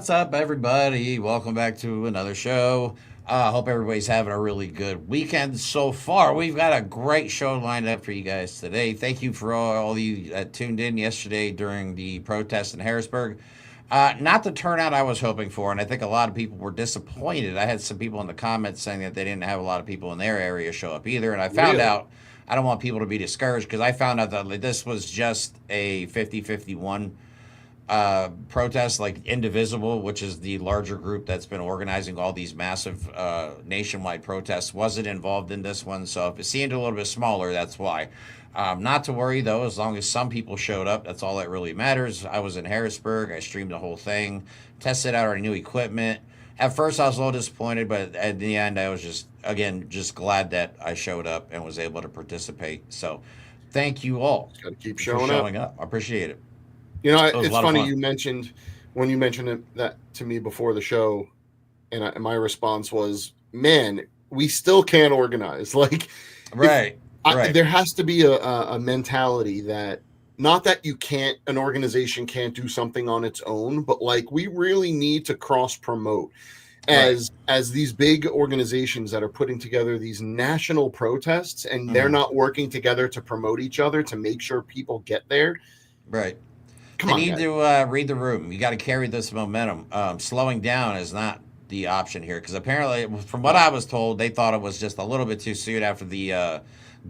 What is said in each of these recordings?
What's up, everybody? Welcome back to another show. Hope everybody's having a really good weekend so far. We've got a great show lined up for you guys today. Thank you for all you that tuned in yesterday during the protest in Harrisburg. Not the turnout I was hoping for, and I think a lot of people were disappointed. I had some people in the comments saying that they didn't have a lot of people in their area show up either, and I found Really? out. I don't want people to be discouraged because I found out that this was just a 50-51 protest, like Indivisible, which is the larger group that's been organizing all these massive nationwide protests, wasn't involved in this one. So if it seemed a little bit smaller, that's why. Not to worry though, as long as some people showed up, that's all that really matters. I was in Harrisburg. I streamed the whole thing, tested out our new equipment. At first, I was a little disappointed, but at the end, I was just glad that I showed up and was able to participate. So, thank you all Got to keep for showing up. showing up. I appreciate it. It was a It's lot of funny fun. you mentioned when you mentioned that to me before the show, and my response was, "Man, we still can't organize." Like, if Right, right. there has to be a mentality that not that an organization can't do something on its own, but like we really need to cross promote Right. as these big organizations that are putting together these national protests and they're Hmm. not working together to promote each other to make sure people get there. Right. Come They on, need guys. to read the room. You got to carry this momentum. Slowing down is not the option here because apparently, from what I was told, they thought it was just a little bit too soon after the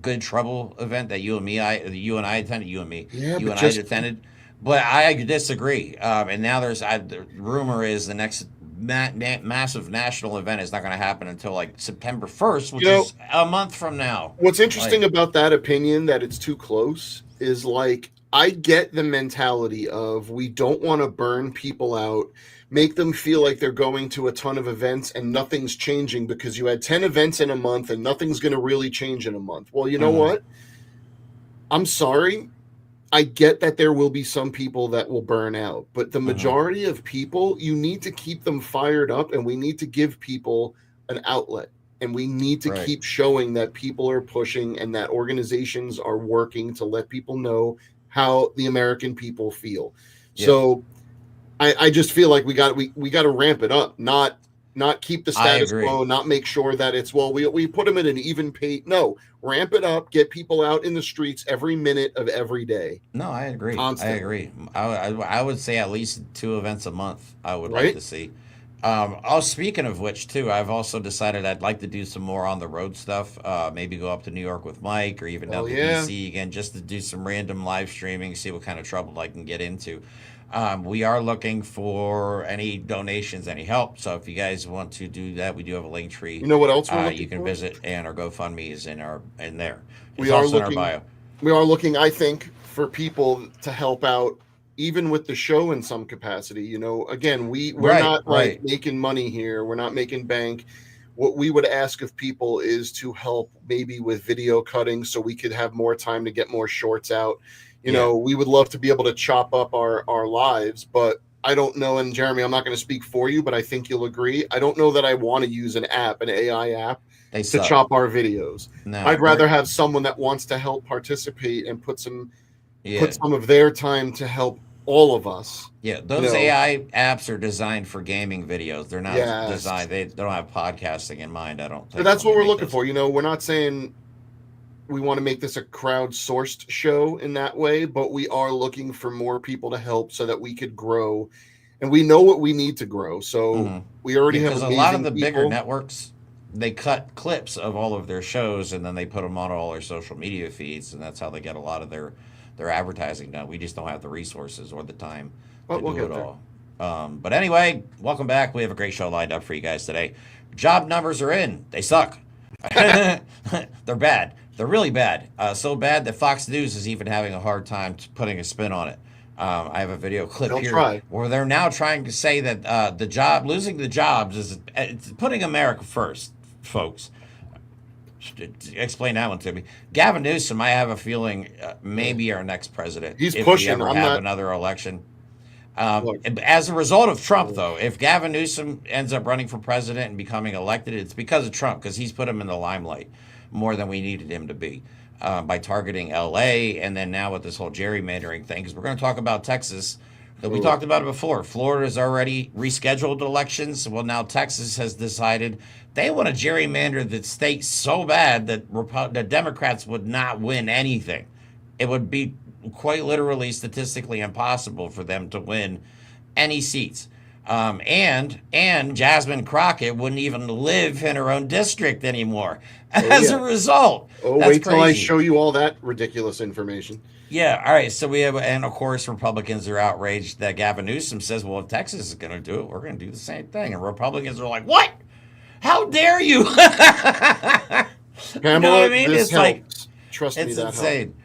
Good Trouble event that you and I attended. Yeah, You but and I just attended. But I disagree. And now the rumor is the next massive national event is not going to happen until like September 1st, you which know is a month from now. what's Like, interesting about that opinion that it's too close is like I get the mentality of we don't want to burn people out, make them feel like they're going to a ton of events and nothing's changing because you had 10 events in a month and nothing's going to really change in a month. Well, you know mhm, what? I'm sorry. I get that there will be some people that will burn out, but the mhm, majority of people, you need to keep them fired up and we need to give people an outlet. And we need to right, keep showing that people are pushing and that organizations are working to let people know how the American people feel. yep. So I just feel like we got to ramp it up, not keep the I status agree. quo, not make sure that it's well we put them in an even pace. No, ramp it up, get people out in the streets every minute of every day, No, I agree. I constantly, agree. I would say at least two events a month. I would like right? to see. Oh, speaking of which, too, I've also decided I'd like to do some more on the road stuff. Maybe go up to New York with Mike, or even Oh down to yeah, DC again, just to do some random live streaming, see what kind of trouble I can get into. We are looking for any donations, any help. So if you guys want to do that, we do have a link tree. you know what else we're You looking can for? visit, and our GoFundMe is in there. It's We are also in our looking, bio. we are looking, I think, for people to help out, even with the show in some capacity. Again, we're Right, not like right. making money here. We're not making bank. What we would ask of people is to help maybe with video cutting so we could have more time to get more shorts out. Yeah. We would love to be able to chop up our lives, but I don't know. And Jeremy, I'm not going to speak for you, but I think you'll agree. I don't know that I want to use an AI app, They to suck. chop our videos. No, I'd rather have someone that wants to help participate and put yeah, some of their time to help all of us. yeah. You Those know, AI apps are designed for gaming videos. They're not yes. designed. They don't have podcasting in mind. I don't But think that's when what they we're make looking those. for. We're not saying we want to make this a crowdsourced show in that way, but we are looking for more people to help so that we could grow. And we know what we need to grow. So Hmm. we Yeah, already have because a lot of amazing the bigger people. networks they cut clips of all of their shows and then they put them on all their social media feeds, and that's how they get a lot of their advertising done. We just don't have the resources or the time to But we'll do it get there. all. But anyway, welcome back. We have a great show lined up for you guys today. Job numbers are in. They suck. They're bad. They're really bad. So bad that Fox News is even having a hard time putting a spin on it. I have a video clip They'll here try. where they're now trying to say that losing the jobs is it's putting America first, folks. Explain that one to me. Gavin Newsom, I have a feeling, Yeah. maybe our next president He's if we pushing. ever I'm have not. another election. Look, As a result of Trump, uh, though, if Gavin Newsom ends up running for president and becoming elected, it's because of Trump, because he's put him in the limelight more than we needed him to be by targeting LA. And then now with this whole gerrymandering thing, because we're going to talk about Texas We talked about it before. Florida's already rescheduled elections. Well, now Texas has decided they want to gerrymander the state so bad that the Democrats would not win anything. It would be quite literally statistically impossible for them to win any seats. And Jasmine Crockett wouldn't even live in her own district anymore as a result. Oh, That's wait till I crazy. show you all that ridiculous information. Yeah, all right. So we have, and of course, Republicans are outraged that Gavin Newsom says, well, if Texas is going to do it, we're going to do the same thing. And Republicans are like, what? How dare you? You Pamela, know what I mean? this It's helps. like, Trust me, it's that insane. helps.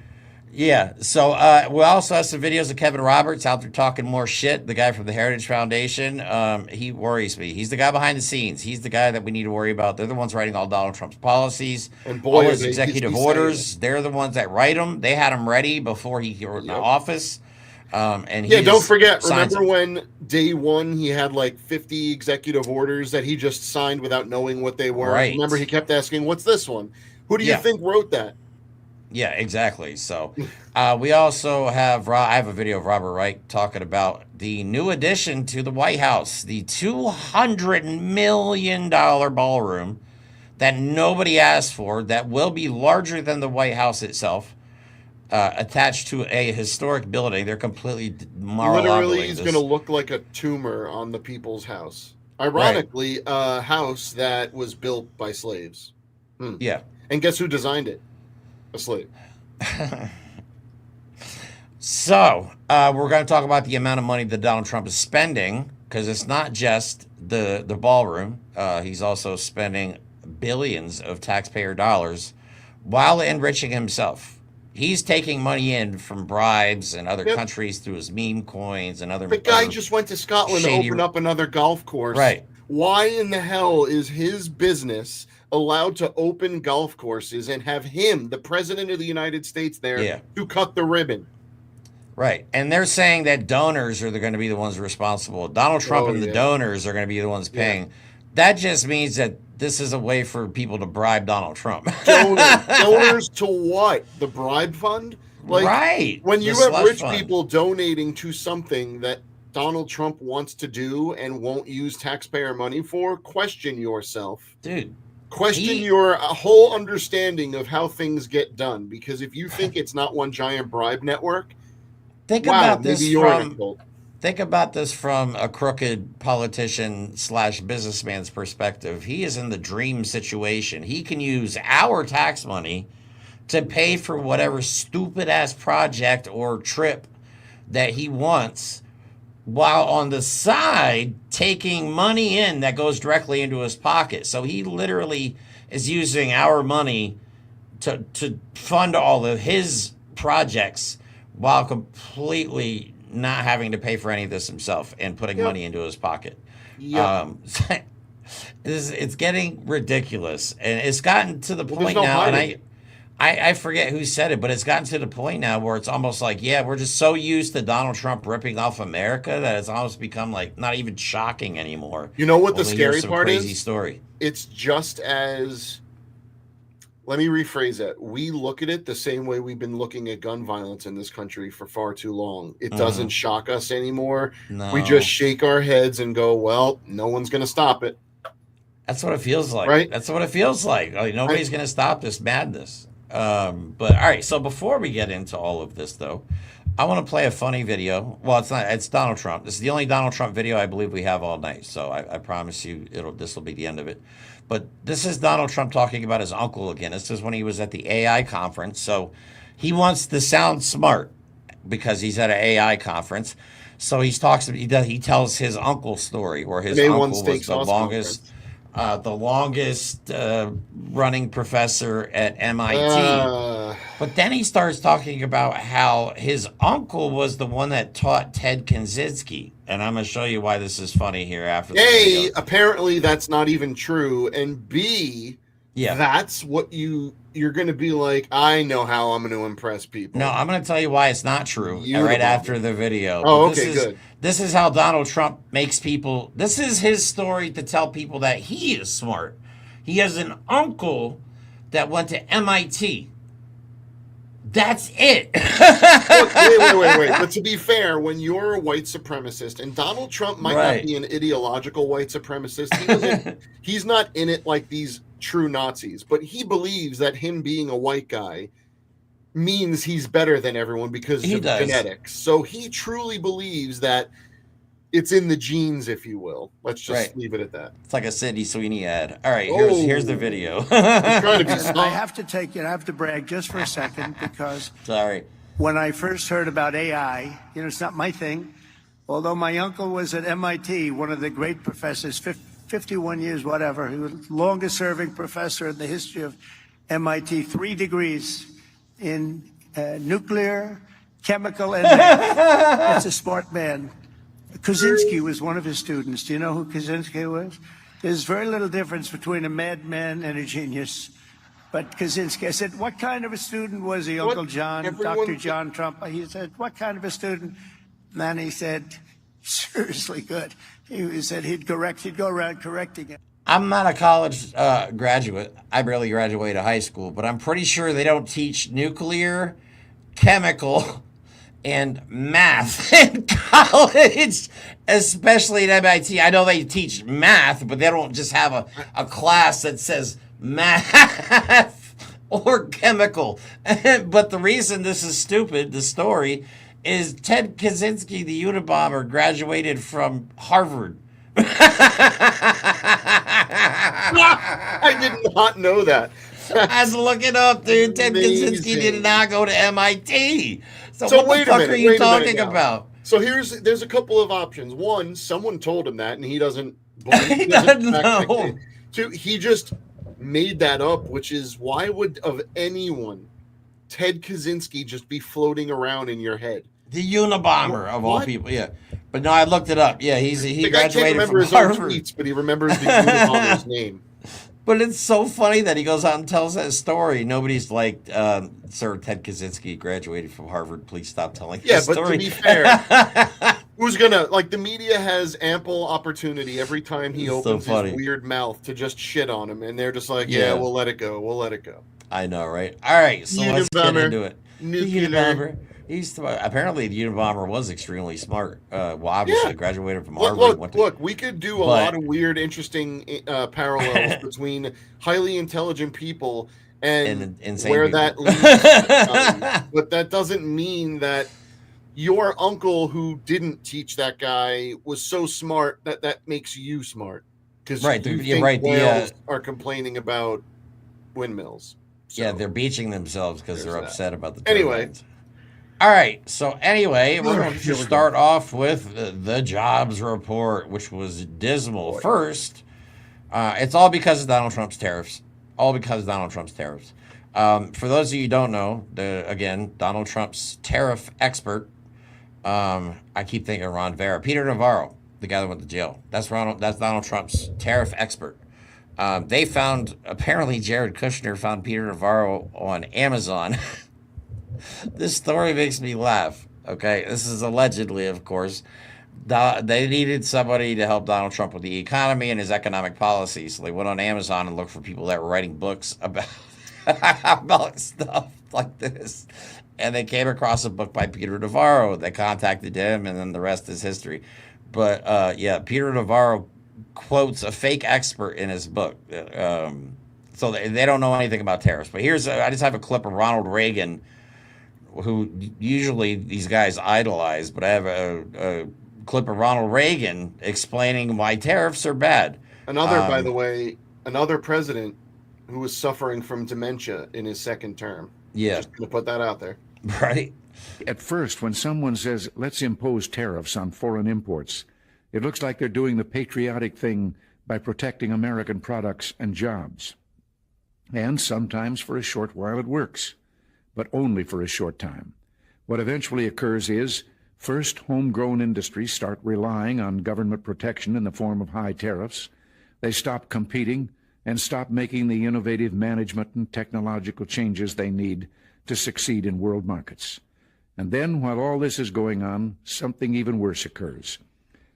Yeah. So we also have some videos of Kevin Roberts out there talking more shit. The guy from the Heritage Foundation. He worries me. He's the guy behind the scenes. He's the guy that we need to worry about. They're the ones writing all Donald Trump's policies, And all boy, his executive orders. They're the ones that write them. They had them ready before he got in office. And he don't forget. signs Remember them. when day one he had like 50 executive orders that he just signed without knowing what they were? Right. Remember, he kept asking, "What's this one? Who do you Yeah. think wrote that?" Yeah, exactly. So we also have, I have a video of Robert Reich talking about the new addition to the White House, the $200 million ballroom that nobody asked for, that will be larger than the White House itself, attached to a historic building. They're completely Literally, he's this. going to look like a tumor on the people's house. Ironically, a house that was built by slaves. Yeah. And guess who designed it? A slave. So we're going to talk about the amount of money that Donald Trump is spending, because it's not just the ballroom. He's also spending billions of taxpayer dollars while enriching himself. He's taking money in from bribes and other countries through his meme coins and other. The guy just went to Scotland to open up another golf course. Right. Why in the hell is his business allowed to open golf courses and have him, the president of the United States, there to cut the ribbon? Right. And they're saying that donors are going to be the ones responsible. Donald Trump and the donors are going to be the ones paying. Yeah. That just means that this is a way for people to bribe Donald Trump. Donors to what? The bribe fund? Like, right. When you have rich people donating to something that Donald Trump wants to do and won't use taxpayer money for, question yourself. Dude. Question your whole understanding of how things get done. Because if you think it's not one giant bribe network, think about this from a crooked politician / businessman's perspective. He is in the dream situation. He can use our tax money to pay for whatever stupid ass project or trip that he wants, while on the side taking money in that goes directly into his pocket. So he literally is using our money to fund all of his projects while completely not having to pay for any of this himself and putting money into his pocket. It's getting ridiculous, and it's gotten to the point now, and I forget who said it, but it's gotten to the point now where it's almost like, we're just so used to Donald Trump ripping off America that it's almost become like not even shocking anymore. You know what the scary part is? Crazy story. It's just as, let me rephrase it. We look at it the same way we've been looking at gun violence in this country for far too long. It doesn't shock us anymore. No. We just shake our heads and go, well, no one's going to stop it. That's what it feels like. Right? That's what it feels like. Nobody's going to stop this madness. But all right, so before we get into all of this, though, I want to play a funny video. Well, it's not. It's Donald Trump. This is the only Donald Trump video I believe we have all night. So I promise you, this will be the end of it. But this is Donald Trump talking about his uncle again. This is when he was at the AI conference. So he wants to sound smart because he's at an AI conference. So he tells his uncle's story, where his uncle was the longest running professor at MIT. But then he starts talking about how his uncle was the one that taught Ted Kaczynski. And I'm going to show you why this is funny here after the video. Apparently that's not even true. And B, that's what you're going to be like, I know how I'm going to impress people. No, I'm going to tell you why it's not true after the video. Oh, okay, good. This is how Donald Trump makes people. This is his story to tell people that he is smart. He has an uncle that went to MIT. That's it. Look, wait. But to be fair, when you're a white supremacist, and Donald Trump might not Right. be an ideological white supremacist, he's not in it like these true Nazis, but he believes that him being a white guy means he's better than everyone because He of does. genetics. So he truly believes that it's in the genes, if you will. Let's just leave it at that. It's like a Sidney Sweeney ad. All right, Oh. here's the video. He's trying to be And I have to take it. I have to brag just for a second because Sorry. when I first heard about AI, it's not my thing. Although my uncle was at MIT, one of the great professors, 51 years, whatever. He was the longest serving professor in the history of MIT, 3 degrees in nuclear, chemical, and math. That's a smart man. Kaczynski was one of his students. Do you know who Kaczynski was? There's very little difference between a madman and a genius. But Kaczynski, I said, what kind of a student was he, Uncle John, Dr. John Trump? He said, what kind of a student? And then he said, seriously good. He said he'd go around correcting it. I'm not a college graduate. I barely graduated high school, but I'm pretty sure they don't teach nuclear, chemical, and math in college, especially at MIT. I know they teach math, but they don't just have a class that says math or chemical. But the reason this is stupid, the story, is Ted Kaczynski, the Unabomber, graduated from Harvard. I did not know that. I was looking up, dude. Ted Kaczynski did not go to MIT. So what wait the fuck are you talking now. about? So there's a couple of options. One, someone told him that, and he doesn't believe. He doesn't know. Two, he just made that up, which is why would of anyone Ted Kaczynski just be floating around in your head? The Unabomber of all people, yeah. But no, I looked it up. Yeah, he graduated can't remember from his Harvard. own tweets, but he remembers the Unabomber's name. But it's so funny that he goes out and tells that story. Nobody's like, Sir Ted Kaczynski graduated from Harvard. Please stop telling this story. Yeah, but to be fair, who's gonna the media has ample opportunity every time he opens his weird mouth to just shit on him, and they're just like, yeah, we'll let it go. We'll let it go. I know, right? All right, so let's get into it. Nuclear. The Unabomber. Apparently, the Unabomber was extremely smart. Well, obviously, graduated from Harvard. Look, we could do a lot of weird, interesting parallels between highly intelligent people and where people. that leads. But that doesn't mean that your uncle who didn't teach that guy was so smart that makes you smart. Because whales are complaining about windmills. So, yeah, they're beaching themselves because they're upset about the anyway. turbines. All right, so anyway, we're going to start off with the jobs report, which was dismal. First, it's all because of Donald Trump's tariffs. All because of Donald Trump's tariffs. For those of you who don't know, again, Donald Trump's tariff expert, I keep thinking Ron Vera, Peter Navarro, the guy that went to jail. That's Donald Trump's tariff expert. Apparently Jared Kushner found Peter Navarro on Amazon. This story makes me laugh. Okay, this is allegedly, of course. They needed somebody to help Donald Trump with the economy and his economic policy. So they went on Amazon and looked for people that were writing books about stuff like this. And they came across a book by Peter Navarro. They contacted him, and then the rest is history. But Peter Navarro quotes a fake expert in his book. So they don't know anything about tariffs. But I just have a clip of Ronald Reagan, who usually these guys idolize, but I have a clip of Ronald Reagan explaining why tariffs are bad. By the way, another president who was suffering from dementia in his second term. Yeah. Just going to put that out there. Right. At first, when someone says, let's impose tariffs on foreign imports, it looks like they're doing the patriotic thing by protecting American products and jobs. And sometimes for a short while it works, but only for a short time. What eventually occurs is, first, homegrown industries start relying on government protection in the form of high tariffs. They stop competing and stop making the innovative management and technological changes they need to succeed in world markets. And then, while all this is going on, something even worse occurs.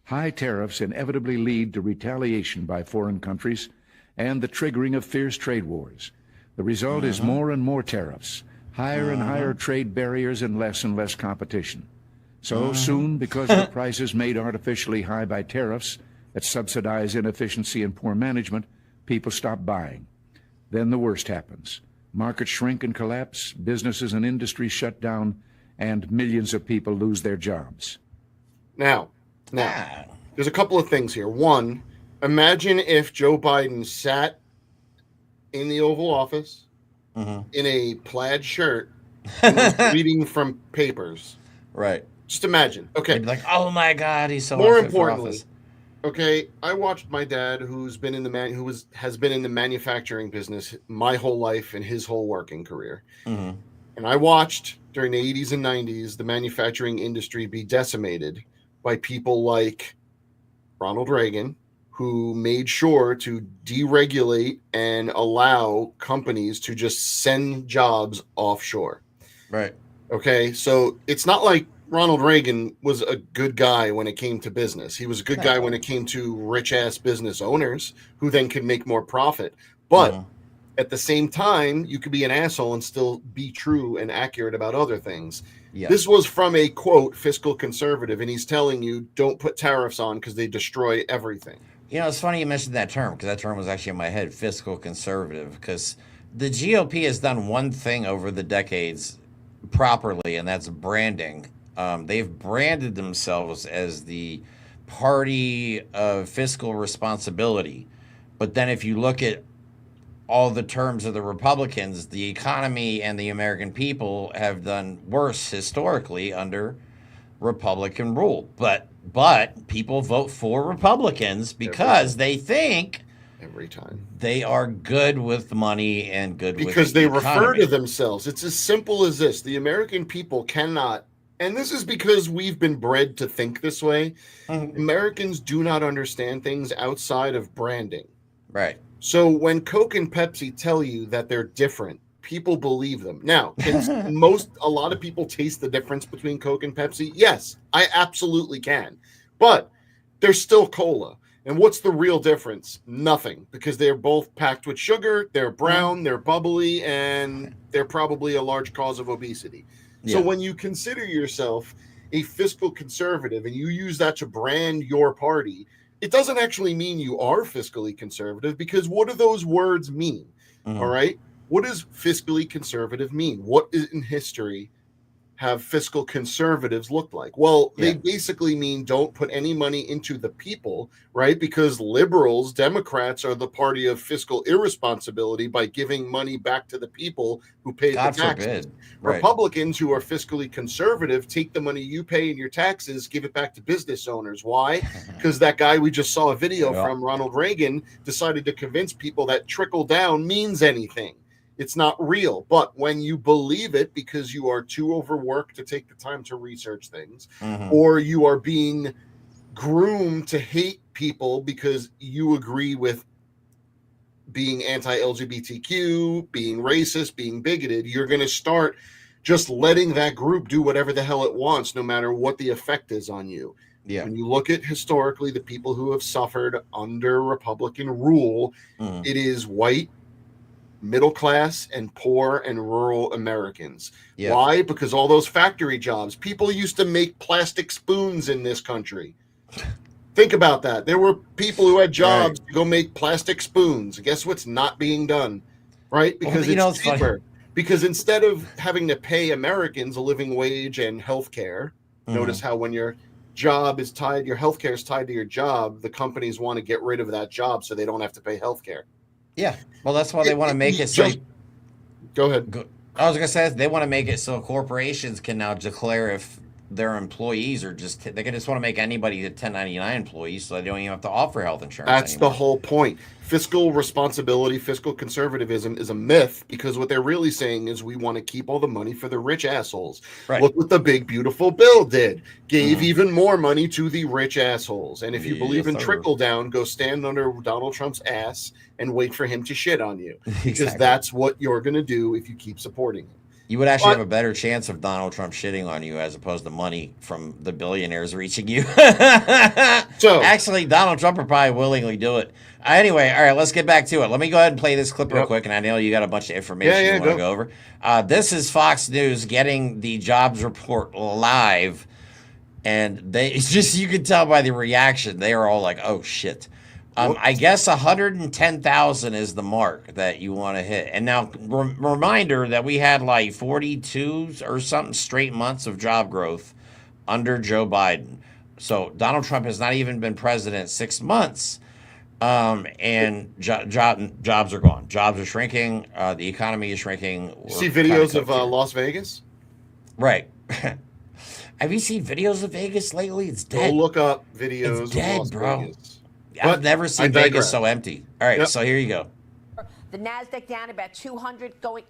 High tariffs inevitably lead to retaliation by foreign countries and the triggering of fierce trade wars. The result is more and more tariffs, higher and higher trade barriers and less competition. So soon, because the prices made artificially high by tariffs that subsidize inefficiency and poor management, people stop buying. Then the worst happens. Markets shrink and collapse, businesses and industries shut down, and millions of people lose their jobs. Now, there's a couple of things here. One, imagine if Joe Biden sat in the Oval Office in a plaid shirt and was reading from papers. Right. Just imagine. Okay. They'd be like, oh my God, he's so More unfit for importantly, office. okay, I watched my dad, who's been in the has been in the manufacturing business my whole life and his whole working career. And I watched during the 80s and 90s the manufacturing industry be decimated by people like Ronald Reagan, who made sure to deregulate and allow companies to just send jobs offshore. Right. Okay, so it's not like Ronald Reagan was a good guy when it came to business. He was a good guy when it came to rich-ass business owners who then could make more profit. But at the same time, you could be an asshole and still be true and accurate about other things. Yeah. This was from a quote, Fiscal Conservative, and he's telling you don't put tariffs on because they destroy everything. You know, it's funny you mentioned that term because that term was actually in my head, fiscal conservative, because the GOP has done one thing over the decades properly, and that's branding. They've branded themselves as the party of fiscal responsibility. But then if you look at all the terms of the Republicans, the economy and the American people have done worse historically under Republican rule. But people vote for Republicans because they think every time they are good with money and good with because they refer economy. to themselves. It's as simple as this. The American people cannot, and this is because we've been bred to think this way. Americans do not understand things outside of branding. Right. So when Coke and Pepsi tell you that they're different, people believe them. Now, can a lot of people taste the difference between Coke and Pepsi? Yes, I absolutely can. But they're still cola. And what's the real difference? Nothing, because they're both packed with sugar, they're brown, they're bubbly, and they're probably a large cause of obesity. So when you consider yourself a fiscal conservative and you use that to brand your party, it doesn't actually mean you are fiscally conservative, because what do those words mean? All right? What does fiscally conservative mean? What in history have fiscal conservatives looked like? Well, they basically mean don't put any money into the people, right? Because liberals, Democrats are the party of fiscal irresponsibility by giving money back to the people who pay the taxes. Forbid. Right. Republicans, who are fiscally conservative, take the money you pay in your taxes, give it back to business owners. Why? Because that guy we just saw a video from, Ronald Reagan, decided to convince people that trickle down means anything. It's not real. But when you believe it because you are too overworked to take the time to research things, or you are being groomed to hate people because you agree with being anti-LGBTQ, being racist, being bigoted, you're going to start just letting that group do whatever the hell it wants, no matter what the effect is on you. When you look at historically the people who have suffered under Republican rule, it is white, middle class, and poor and rural Americans. Why? Because all those factory jobs, people used to make plastic spoons in this country. Think about that. There were people who had jobs to go make plastic spoons. Guess what's not being done, right? Because it's cheaper. Funny. Because instead of having to pay Americans a living wage and health care, notice how when your job is tied, your health care is tied to your job, the companies want to get rid of that job so they don't have to pay health care. Yeah. Well, that's why they want to make it so. Go ahead. I was going to say they want to make it so corporations can now declare if their employees are they can just want to make anybody a 1099 employee, so they don't even have to offer health insurance. That's the whole point. Fiscal responsibility, fiscal conservatism is a myth, because what they're really saying is we want to keep all the money for the rich assholes. Right. Look what the big beautiful bill did. Gave even more money to the rich assholes. And if you believe in trickle down, go stand under Donald Trump's ass and wait for him to shit on you, because that's what you're going to do if you keep supporting him. You would actually But- have a better chance of Donald Trump shitting on you as opposed to money from the billionaires reaching you. So- actually, Donald Trump would probably willingly do it. Anyway, all right, let's get back to it. Let me go ahead and play this clip real Yep. quick, and I know you got a bunch of information Yeah, you want to go. go over. This is Fox News getting the jobs report live, and it's just, you can tell by the reaction, they are all like, oh shit. I guess 110,000 is the mark that you want to hit. And now, reminder that we had like 42 or something straight months of job growth under Joe Biden. So Donald Trump has not even been president 6 months, and jobs are gone. Jobs are shrinking. The economy is shrinking. See videos of Las Vegas? Right. Have you seen videos of Vegas lately? It's dead. Go look up videos It's dead, of Las bro. Vegas. I've But never I seen digress. Vegas so empty. All right, Yep. so here you go. The NASDAQ down about 200 going.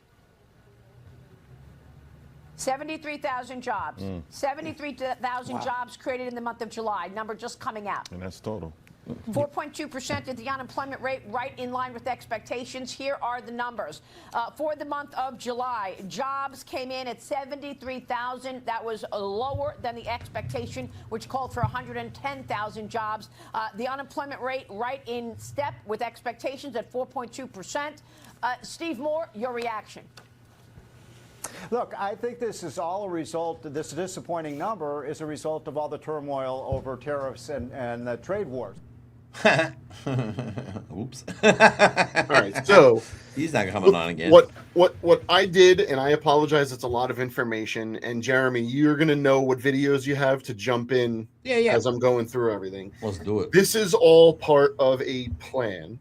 73,000 jobs. 73,000 jobs created in the month of July. Number just coming out. And that's total. 4.2% is the unemployment rate, right in line with expectations. Here are the numbers. For the month of July, jobs came in at 73,000. That was lower than the expectation, which called for 110,000 jobs. The unemployment rate right in step with expectations at 4.2%. Steve Moore, your reaction. Look, I think this is all a result, this disappointing number is a result of all the turmoil over tariffs and the trade wars. Oops. All right, so He's not coming on again. what I did, and I apologize, it's a lot of information. And Jeremy, you're gonna know what videos you have to jump in Yeah. as I'm going through everything. Let's do it. This is all part of a plan.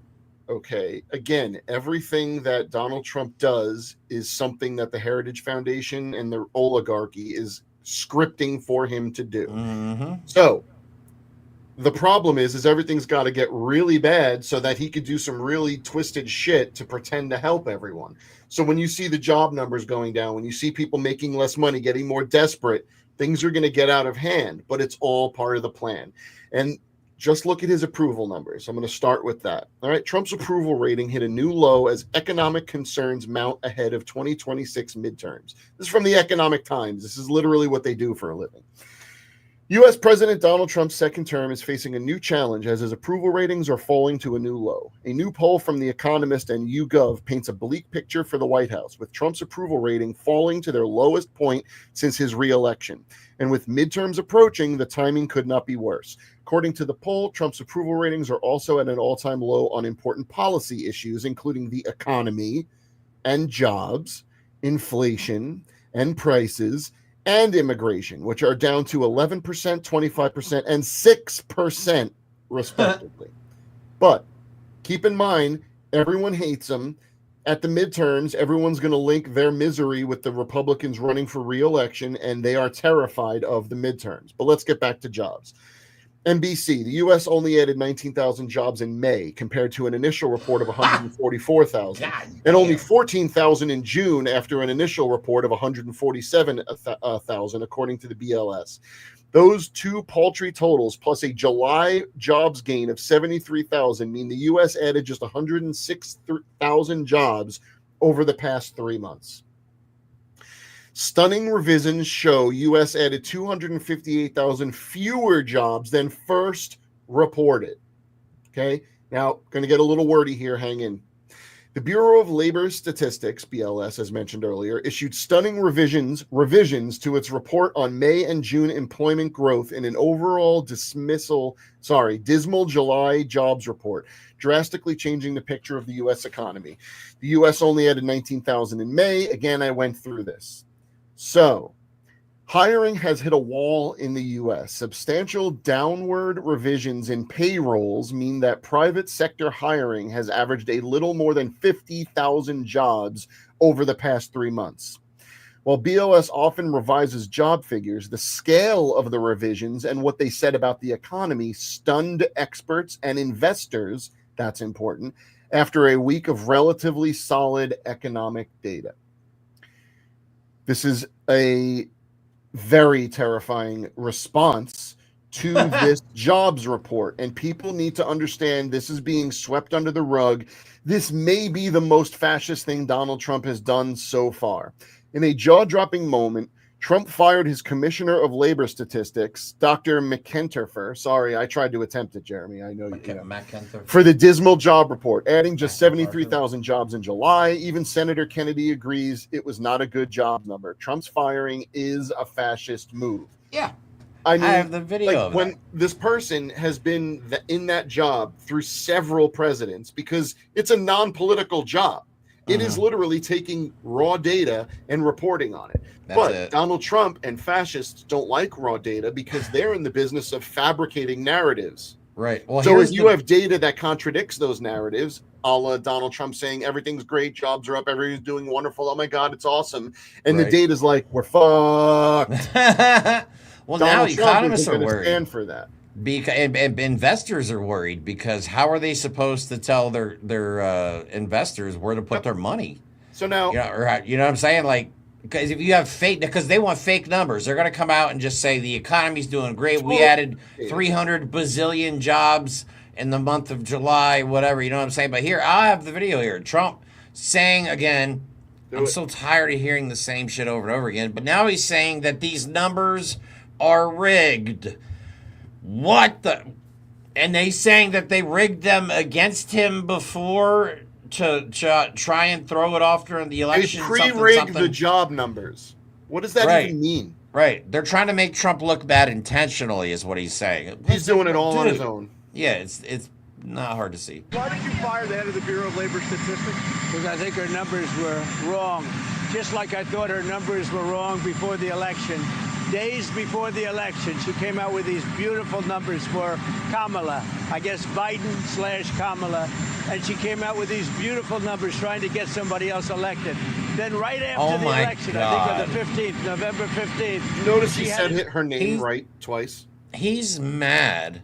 Okay. Again, everything that Donald Trump does is something that the Heritage Foundation and the oligarchy is scripting for him to do. Mm-hmm. So the problem is everything's got to get really bad so that he could do some really twisted shit to pretend to help everyone. So when you see the job numbers going down, when you see people making less money, getting more desperate, things are going to get out of hand, but it's all part of the plan. And just look at his approval numbers. I'm going to start with that. All right. Trump's approval rating hit a new low as economic concerns mount ahead of 2026 midterms. This is from the Economic Times. This is literally what they do for a living. U.S. President Donald Trump's second term is facing a new challenge as his approval ratings are falling to a new low. A new poll from The Economist and YouGov paints a bleak picture for the White House, with Trump's approval rating falling to their lowest point since his re-election. And with midterms approaching, the timing could not be worse. According to the poll, Trump's approval ratings are also at an all-time low on important policy issues, including the economy and jobs, inflation and prices, and immigration, which are down to 11%, 25%, and 6%, respectively. But keep in mind, everyone hates him. At the midterms, everyone's going to link their misery with the Republicans running for re-election, and they are terrified of the midterms. But let's get back to jobs. NBC, the U.S. only added 19,000 jobs in May compared to an initial report of 144,000 and only 14,000 in June after an initial report of 147,000, according to the BLS. Those two paltry totals plus a July jobs gain of 73,000 mean the U.S. added just 106,000 jobs over the past 3 months. Stunning revisions show U.S. added 258,000 fewer jobs than first reported. Okay, now going to get a little wordy here. Hang in. The Bureau of Labor Statistics, BLS, as mentioned earlier, issued stunning revisions to its report on May and June employment growth in an overall dismal July jobs report, drastically changing the picture of the U.S. economy. The U.S. only added 19,000 in May. Again, I went through this. So, hiring has hit a wall in the U.S. Substantial downward revisions in payrolls mean that private sector hiring has averaged a little more than 50,000 jobs over the past 3 months. While BLS often revises job figures, the scale of the revisions and what they said about the economy stunned experts and investors, that's important, after a week of relatively solid economic data. This is a very terrifying response to this jobs report. And people need to understand this is being swept under the rug. This may be the most fascist thing Donald Trump has done so far. In a jaw-dropping moment, Trump fired his Commissioner of Labor Statistics, Dr. McIntyre. Sorry, I tried to attempt it, Jeremy. I know for the dismal job report, adding just 73,000 jobs in July. Even Senator Kennedy agrees it was not a good job number. Trump's firing is a fascist move. Yeah. I mean, I have the video of when that. this person has been in that job through several presidents, because it's a non-political job. It is literally taking raw data and reporting on it. But Donald Trump and fascists don't like raw data because they're in the business of fabricating narratives. Right. Well, so if you have data that contradicts those narratives, a la Donald Trump saying everything's great, jobs are up, everything's doing wonderful, oh my God, it's awesome. And the data's like, we're fucked. Well, Donald now Trump economists isn't are gonna worried. stand for that. And investors are worried because how are they supposed to tell their investors where to put their money? So now, you know what I'm saying? Like, because if you have fake, because they want fake numbers, they're going to come out and just say the economy's doing great. We added 300 bazillion jobs in the month of July, whatever. You know what I'm saying? But here, I have the video here. Trump saying again, I'm so tired of hearing the same shit over and over again. But now he's saying that these numbers are rigged. What the? And they saying that they rigged them against him before to try and throw it off during the election. They pre-rigged the job numbers. What does that even mean? Right. They're trying to make Trump look bad intentionally is what he's saying. He's doing it all on his own. Yeah, it's not hard to see. Why did you fire the head of the Bureau of Labor Statistics? Because I think her numbers were wrong. Just like I thought her numbers were wrong before the election. Days before the election, she came out with these beautiful numbers for Kamala. I guess Biden/Kamala. And she came out with these beautiful numbers trying to get somebody else elected. Then right after the election, I think on the 15th, November 15th. Notice he said her name right twice. He's mad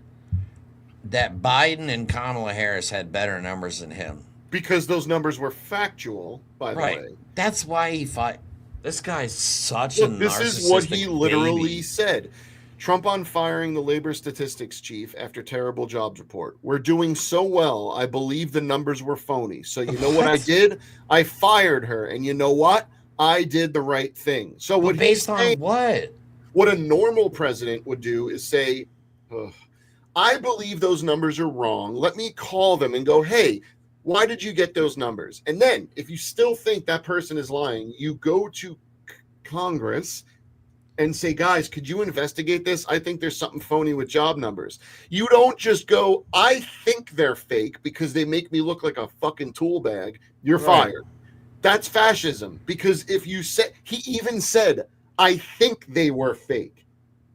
that Biden and Kamala Harris had better numbers than him. Because those numbers were factual, by the way. That's why he fought. This guy's such a narcissistic This is what he literally baby. said. Trump on firing the labor statistics chief after terrible jobs report. We're doing so well, I believe the numbers were phony. So you know what I did? I fired her. And you know what? I did the right thing. So what based on what? What a normal president would do is say, I believe those numbers are wrong. Let me call them and go, hey, why did you get those numbers? And then if you still think that person is lying, you go to Congress and say, guys, could you investigate this? I think there's something phony with job numbers. You don't just go, I think they're fake because they make me look like a fucking tool bag. You're fired. That's fascism. Because if you said, he even said, I think they were fake.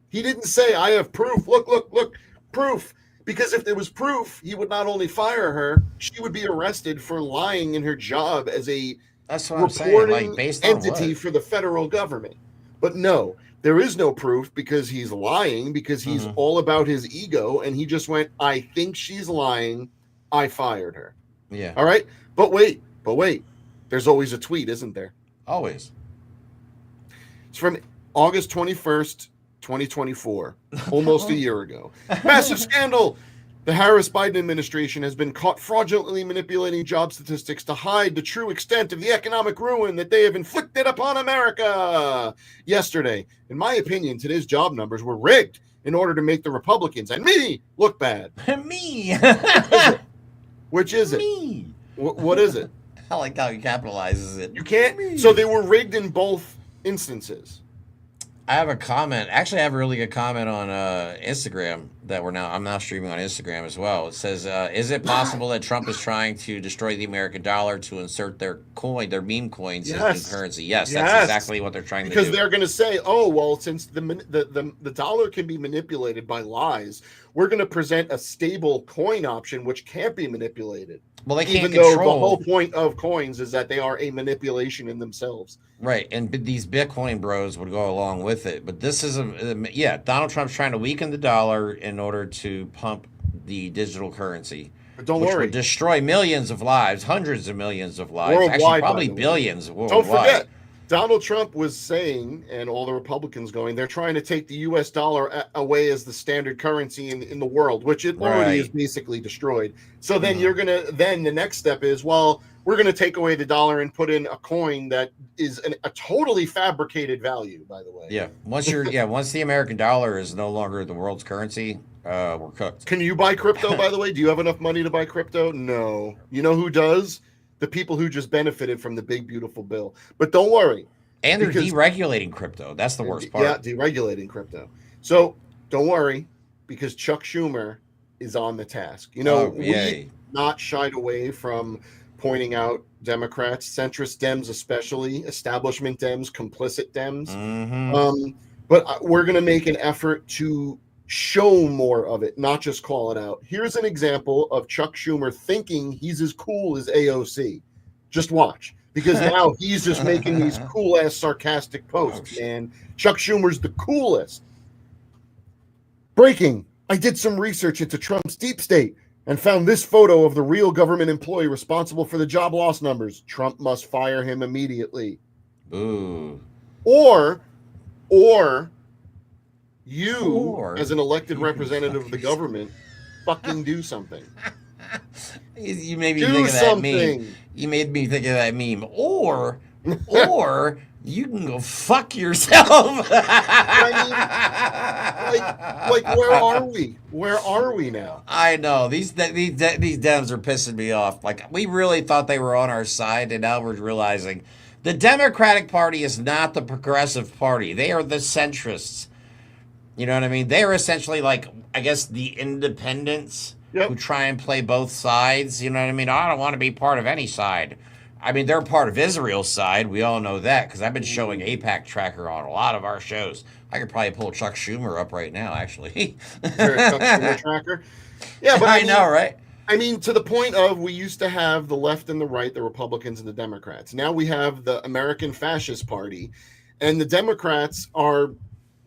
He didn't say, I have proof. Look, proof. Because if there was proof, he would not only fire her, she would be arrested for lying in her job as a reporting entity for the federal government. But no, there is no proof because he's lying, because he's all about his ego, and he just went, I think she's lying, I fired her. Yeah. All right? But wait. There's always a tweet, isn't there? Always. It's from August 21st, 2024, almost a year ago. Massive scandal. The Harris-Biden administration has been caught fraudulently manipulating job statistics to hide the true extent of the economic ruin that they have inflicted upon America. Yesterday, in my opinion, today's job numbers were rigged in order to make the Republicans and me look bad. Me. Which is it? Me. What is it? I like how he capitalizes it. You can't. So they were rigged in both instances. I have a comment. Actually, I have a really good comment on Instagram that I'm now streaming on Instagram as well. It says, is it possible that Trump is trying to destroy the American dollar to insert their meme coins in currency? Yes, that's exactly what they're trying to do. Because they're going to say, oh, well, since the dollar can be manipulated by lies, we're going to present a stable coin option which can't be manipulated. Well, they can't control. Even though the whole point of coins is that they are a manipulation in themselves. Right, and these Bitcoin bros would go along with it. But this is Donald Trump's trying to weaken the dollar in order to pump the digital currency. But don't which worry. Would destroy millions of lives, hundreds of millions of lives, Worldwide, actually probably billions worldwide. Don't forget, Donald Trump was saying, and all the Republicans going, they're trying to take the U.S. dollar away as the standard currency in the world, which it already is basically destroyed. So then then the next step is, well, we're going to take away the dollar and put in a coin that is a totally fabricated value, by the way. Yeah. Once the American dollar is no longer the world's currency, we're cooked. Can you buy crypto, by the way? Do you have enough money to buy crypto? No. You know who does? The people who just benefited from the big, beautiful bill. But don't worry. And they're deregulating crypto. That's the worst part. Yeah, deregulating crypto. So don't worry, because Chuck Schumer is on the task. You know, we not shied away from pointing out Democrats, centrist Dems especially, establishment Dems, complicit Dems. But we're going to make an effort to show more of it, not just call it out. Here's an example of Chuck Schumer thinking he's as cool as AOC. Just watch, because now he's just making these cool-ass sarcastic posts, man. Chuck Schumer's the coolest. Breaking. I did some research into Trump's deep state and found this photo of the real government employee responsible for the job loss numbers. Trump must fire him immediately. Ooh. Or you, as an elected representative of the government, fucking do something. You made me think of that meme. You made me think of that meme. Or you can go fuck yourself. I mean, like, where are we? Where are we now? I know these Dems are pissing me off. Like, we really thought they were on our side, and now we're realizing the Democratic Party is not the progressive party. They are the centrists. You know what I mean? They're essentially like, I guess, the independents who try and play both sides. You know what I mean? I don't want to be part of any side. I mean, they're part of Israel's side. We all know that because I've been showing AIPAC Tracker on a lot of our shows. I could probably pull Chuck Schumer up right now, actually. Chuck Schumer Tracker? Yeah, but I know, right? I mean, to the point of we used to have the left and the right, the Republicans and the Democrats. Now we have the American Fascist Party, and the Democrats are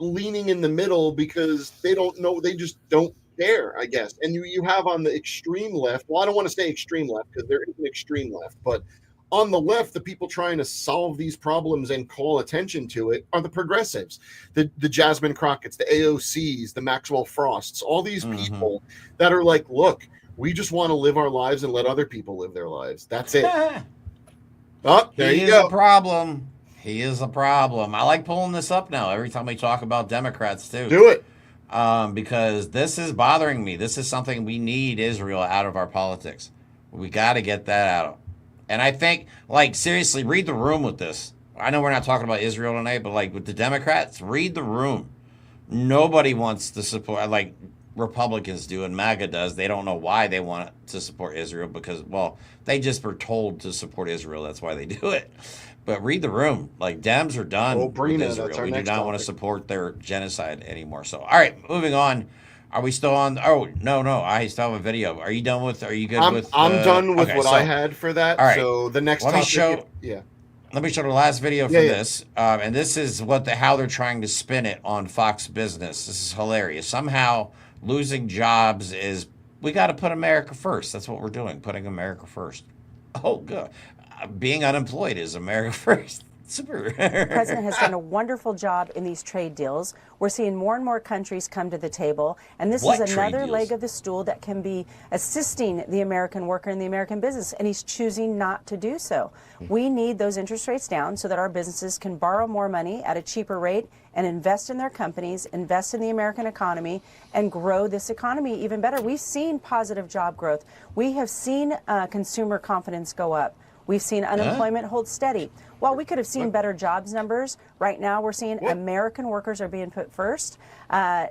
leaning in the middle because they don't know, they just don't care, I guess. And you have on the extreme left, well, I don't want to say extreme left because there is an extreme left, but on the left, the people trying to solve these problems and call attention to it are the progressives, the Jasmine Crockett's, the AOCs, the Maxwell Frosts, all these people that are like, look, we just want to live our lives and let other people live their lives. That's it. Oh, there you go. He is a problem. He is a problem. I like pulling this up now every time we talk about Democrats, too. Do it. Because this is bothering me. This is something we need Israel out of our politics. We got to get that out. And I think, like, seriously, read the room with this. I know we're not talking about Israel tonight, but, like, with the Democrats, read the room. Nobody wants to support, like, Republicans do and MAGA does. They don't know why they want to support Israel because, well, they just were told to support Israel. That's why they do it. But read the room. Like, Dems are done with Israel. We do not want to support their genocide anymore. So, all right, moving on. Are we still on? Oh, no. I still have a video. Are you done with? Are you good with? I'm done with what I had for that. All right. So the next topic. Let me show the last video for this. And this is how they're trying to spin it on Fox Business. This is hilarious. Somehow losing jobs is, we got to put America first. That's what we're doing, putting America first. Oh, good. Being unemployed is America first. Super. The president has done a wonderful job in these trade deals. We're seeing more and more countries come to the table, and this is another leg of the stool that can be assisting the American worker and the American business, and he's choosing not to do so. We need those interest rates down so that our businesses can borrow more money at a cheaper rate and invest in their companies, invest in the American economy, and grow this economy even better. We've seen positive job growth. We have seen consumer confidence go up. We've seen unemployment hold steady. While we could have seen better jobs numbers, right now we're seeing American workers are being put first.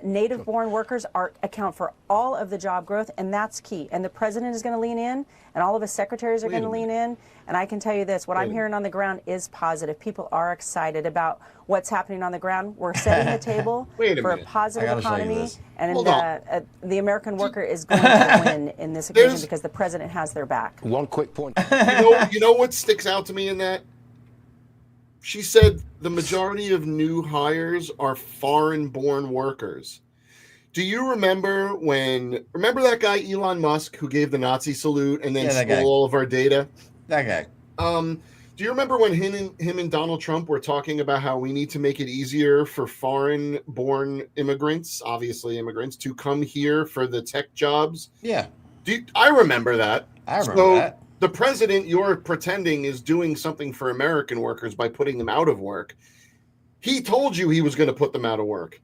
Native-born workers account for all of the job growth, and that's key. And the president is going to lean in, and all of his secretaries are going to lean in. And I can tell you this, what I'm hearing on the ground is positive. People are excited about what's happening on the ground. We're setting the table for a positive economy, and the American worker is going to win in this occasion because the president has their back. One quick point. You know what sticks out to me in that? She said the majority of new hires are foreign-born workers. Do you remember that guy Elon Musk who gave the Nazi salute and then stole all of our data? That guy. Do you remember when him and Donald Trump were talking about how we need to make it easier for foreign-born immigrants, obviously immigrants, to come here for the tech jobs? Yeah. I remember that. I remember that. The president you're pretending is doing something for American workers by putting them out of work. He told you he was going to put them out of work.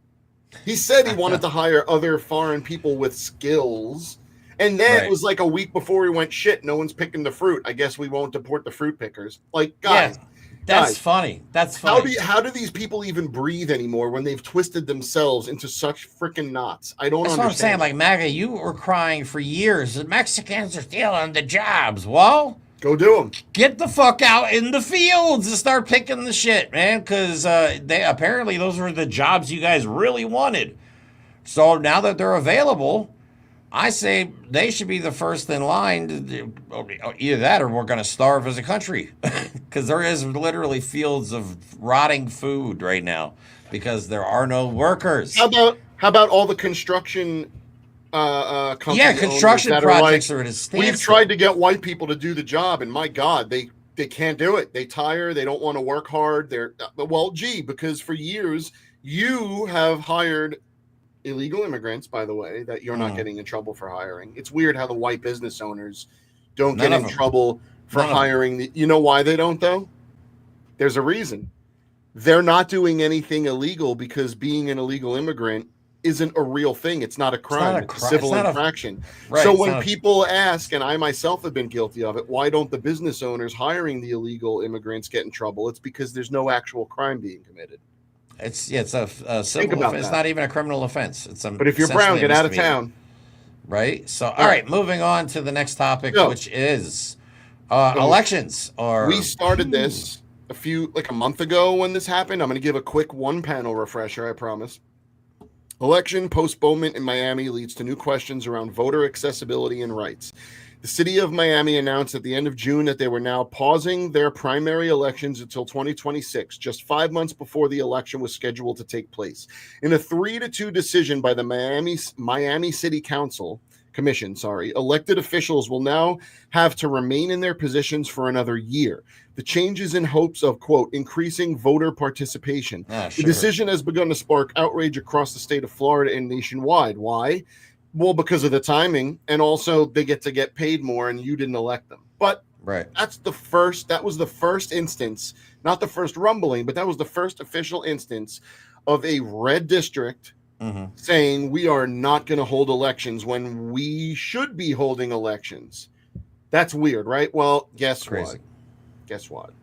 He said he wanted to hire other foreign people with skills. And then it was like a week before he went, shit, no one's picking the fruit. I guess we won't deport the fruit pickers. Like, guys. Yeah, that's funny. That's funny. How do these people even breathe anymore when they've twisted themselves into such freaking knots? I don't understand. That's what I'm saying. Like, MAGA, you were crying for years that Mexicans are stealing the jobs. Well, go do them. Get the fuck out in the fields and start picking the shit, man, because they apparently those were the jobs you guys really wanted. So now that they're available, I say they should be the first in line. Either that or we're going to starve as a country because there is literally fields of rotting food right now because there are no workers. How about all the construction company? Yeah, construction projects are at a standstill. We've tried to get white people to do the job, and my God, they can't do it. They tire. They don't want to work hard. Because for years you have hired illegal immigrants, by the way, that you're not getting in trouble for hiring. It's weird how the white business owners don't get in trouble for hiring. You know why they don't, though? There's a reason. They're not doing anything illegal because being an illegal immigrant isn't a real thing. It's not a crime. It's a civil infraction. So when people ask, and I myself have been guilty of it, why don't the business owners hiring the illegal immigrants get in trouble? It's because there's no actual crime being committed. It's a civil offense. It's not even a criminal offense. But if you're brown, get out of town. Right? So, all right, moving on to the next topic, which is elections. We started this a month ago when this happened. I'm going to give a quick one-panel refresher, I promise. Election postponement in Miami leads to new questions around voter accessibility and rights. The city of Miami announced at the end of June that they were now pausing their primary elections until 2026, just 5 months before the election was scheduled to take place. In a 3-2 decision by the Miami City Commission, elected officials will now have to remain in their positions for another year. The change is in hopes of, quote, increasing voter participation. The decision has begun to spark outrage across the state of Florida and nationwide. Why? Well, because of the timing, and also they get to get paid more, and you didn't elect them. But that was the first instance, not the first rumbling, but that was the first official instance of a red district saying we are not going to hold elections when we should be holding elections. That's weird, right? Well, guess what? Guess what?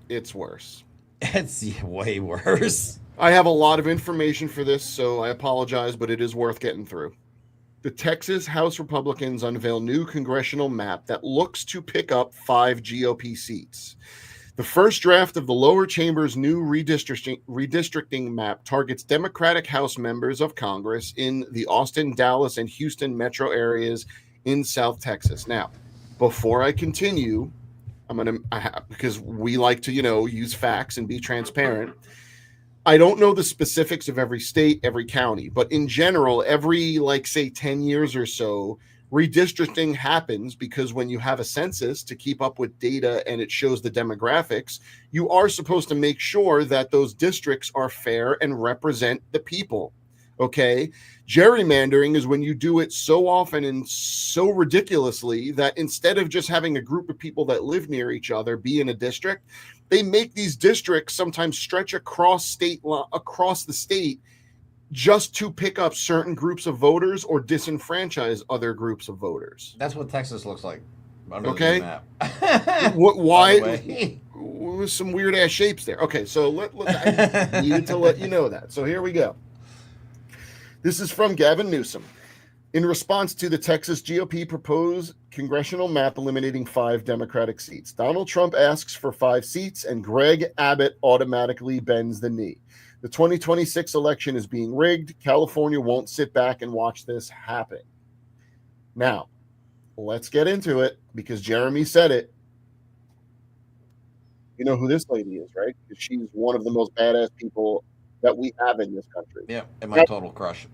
It's worse. It's way worse. I have a lot of information for this, so I apologize, but it is worth getting through. The Texas House Republicans unveil new congressional map that looks to pick up 5 GOP seats. The first draft of the lower chamber's new redistricting map targets Democratic House members of Congress in the Austin, Dallas, and Houston metro areas in South Texas. Now, before I continue, because we like to, use facts and be transparent. I don't know the specifics of every state, every county, but in general, every, say 10 years or so, redistricting happens because when you have a census to keep up with data and it shows the demographics, you are supposed to make sure that those districts are fair and represent the people. Okay. Gerrymandering is when you do it so often and so ridiculously that instead of just having a group of people that live near each other be in a district, they make these districts sometimes stretch across the state just to pick up certain groups of voters or disenfranchise other groups of voters. That's what Texas looks like. Okay. Why? With some weird ass shapes there. Okay, so I needed to let you know that. So here we go. This is from Gavin Newsom. In response to the Texas GOP proposed congressional map eliminating 5 Democratic seats, Donald Trump asks for 5 seats and Greg Abbott automatically bends the knee. The 2026 election is being rigged. California won't sit back and watch this happen. Now, let's get into it because Jeremy said it. You know who this lady is, right? Because she's one of the most badass people that we have in this country. Yeah, and my total crush.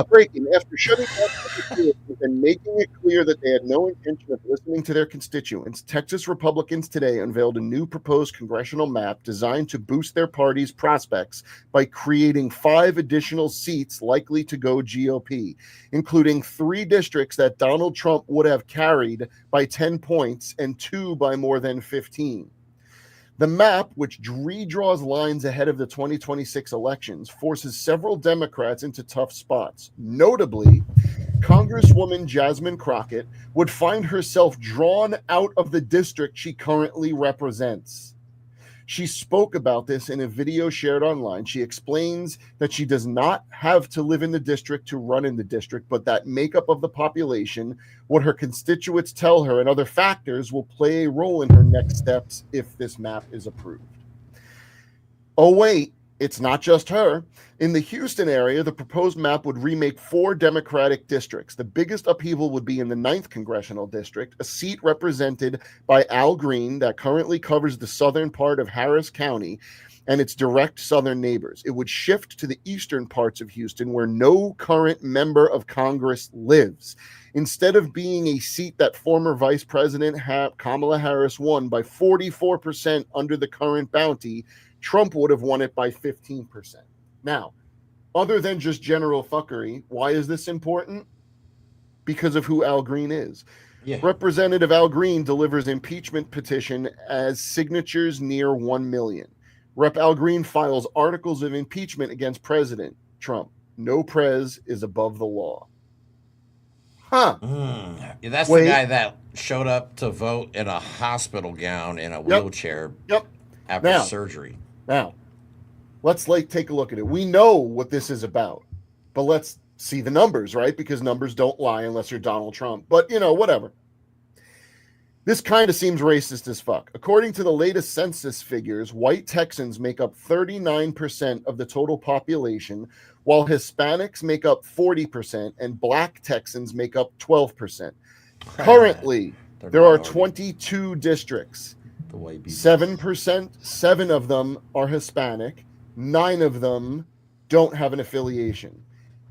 Breaking. After shutting down public hearings and making it clear that they had no intention of listening to their constituents, Texas Republicans today unveiled a new proposed congressional map designed to boost their party's prospects by creating 5 additional seats likely to go GOP, including 3 districts that Donald Trump would have carried by 10 points and 2 by more than 15. The map, which redraws lines ahead of the 2026 elections, forces several Democrats into tough spots. Notably, Congresswoman Jasmine Crockett would find herself drawn out of the district she currently represents. She spoke about this in a video shared online. She explains that she does not have to live in the district to run in the district, but that makeup of the population, what her constituents tell her, and other factors will play a role in her next steps if this map is approved. Oh, wait, it's not just her. In the Houston area, the proposed map would remake 4 Democratic districts. The biggest upheaval would be in the 9th Congressional District, a seat represented by Al Green that currently covers the southern part of Harris County and its direct southern neighbors. It would shift to the eastern parts of Houston where no current member of Congress lives. Instead of being a seat that former Vice President Kamala Harris won by 44% under the current bounty, Trump would have won it by 15%. Now, other than just general fuckery, why is this important? Because of who Al Green is. Yeah. Representative Al Green delivers impeachment petition as signatures near 1 million. Rep. Al Green files articles of impeachment against President Trump. No prez is above the law. Huh. Yeah, that's the guy that showed up to vote in a hospital gown in a wheelchair after surgery. Now, let's take a look at it. We know what this is about, but let's see the numbers, right? Because numbers don't lie unless you're Donald Trump. But, whatever. This kind of seems racist as fuck. According to the latest census figures, white Texans make up 39% of the total population, while Hispanics make up 40% and black Texans make up 12%. Currently, there are 22 districts. 7%, 7 of them are Hispanic, 9 of them don't have an affiliation.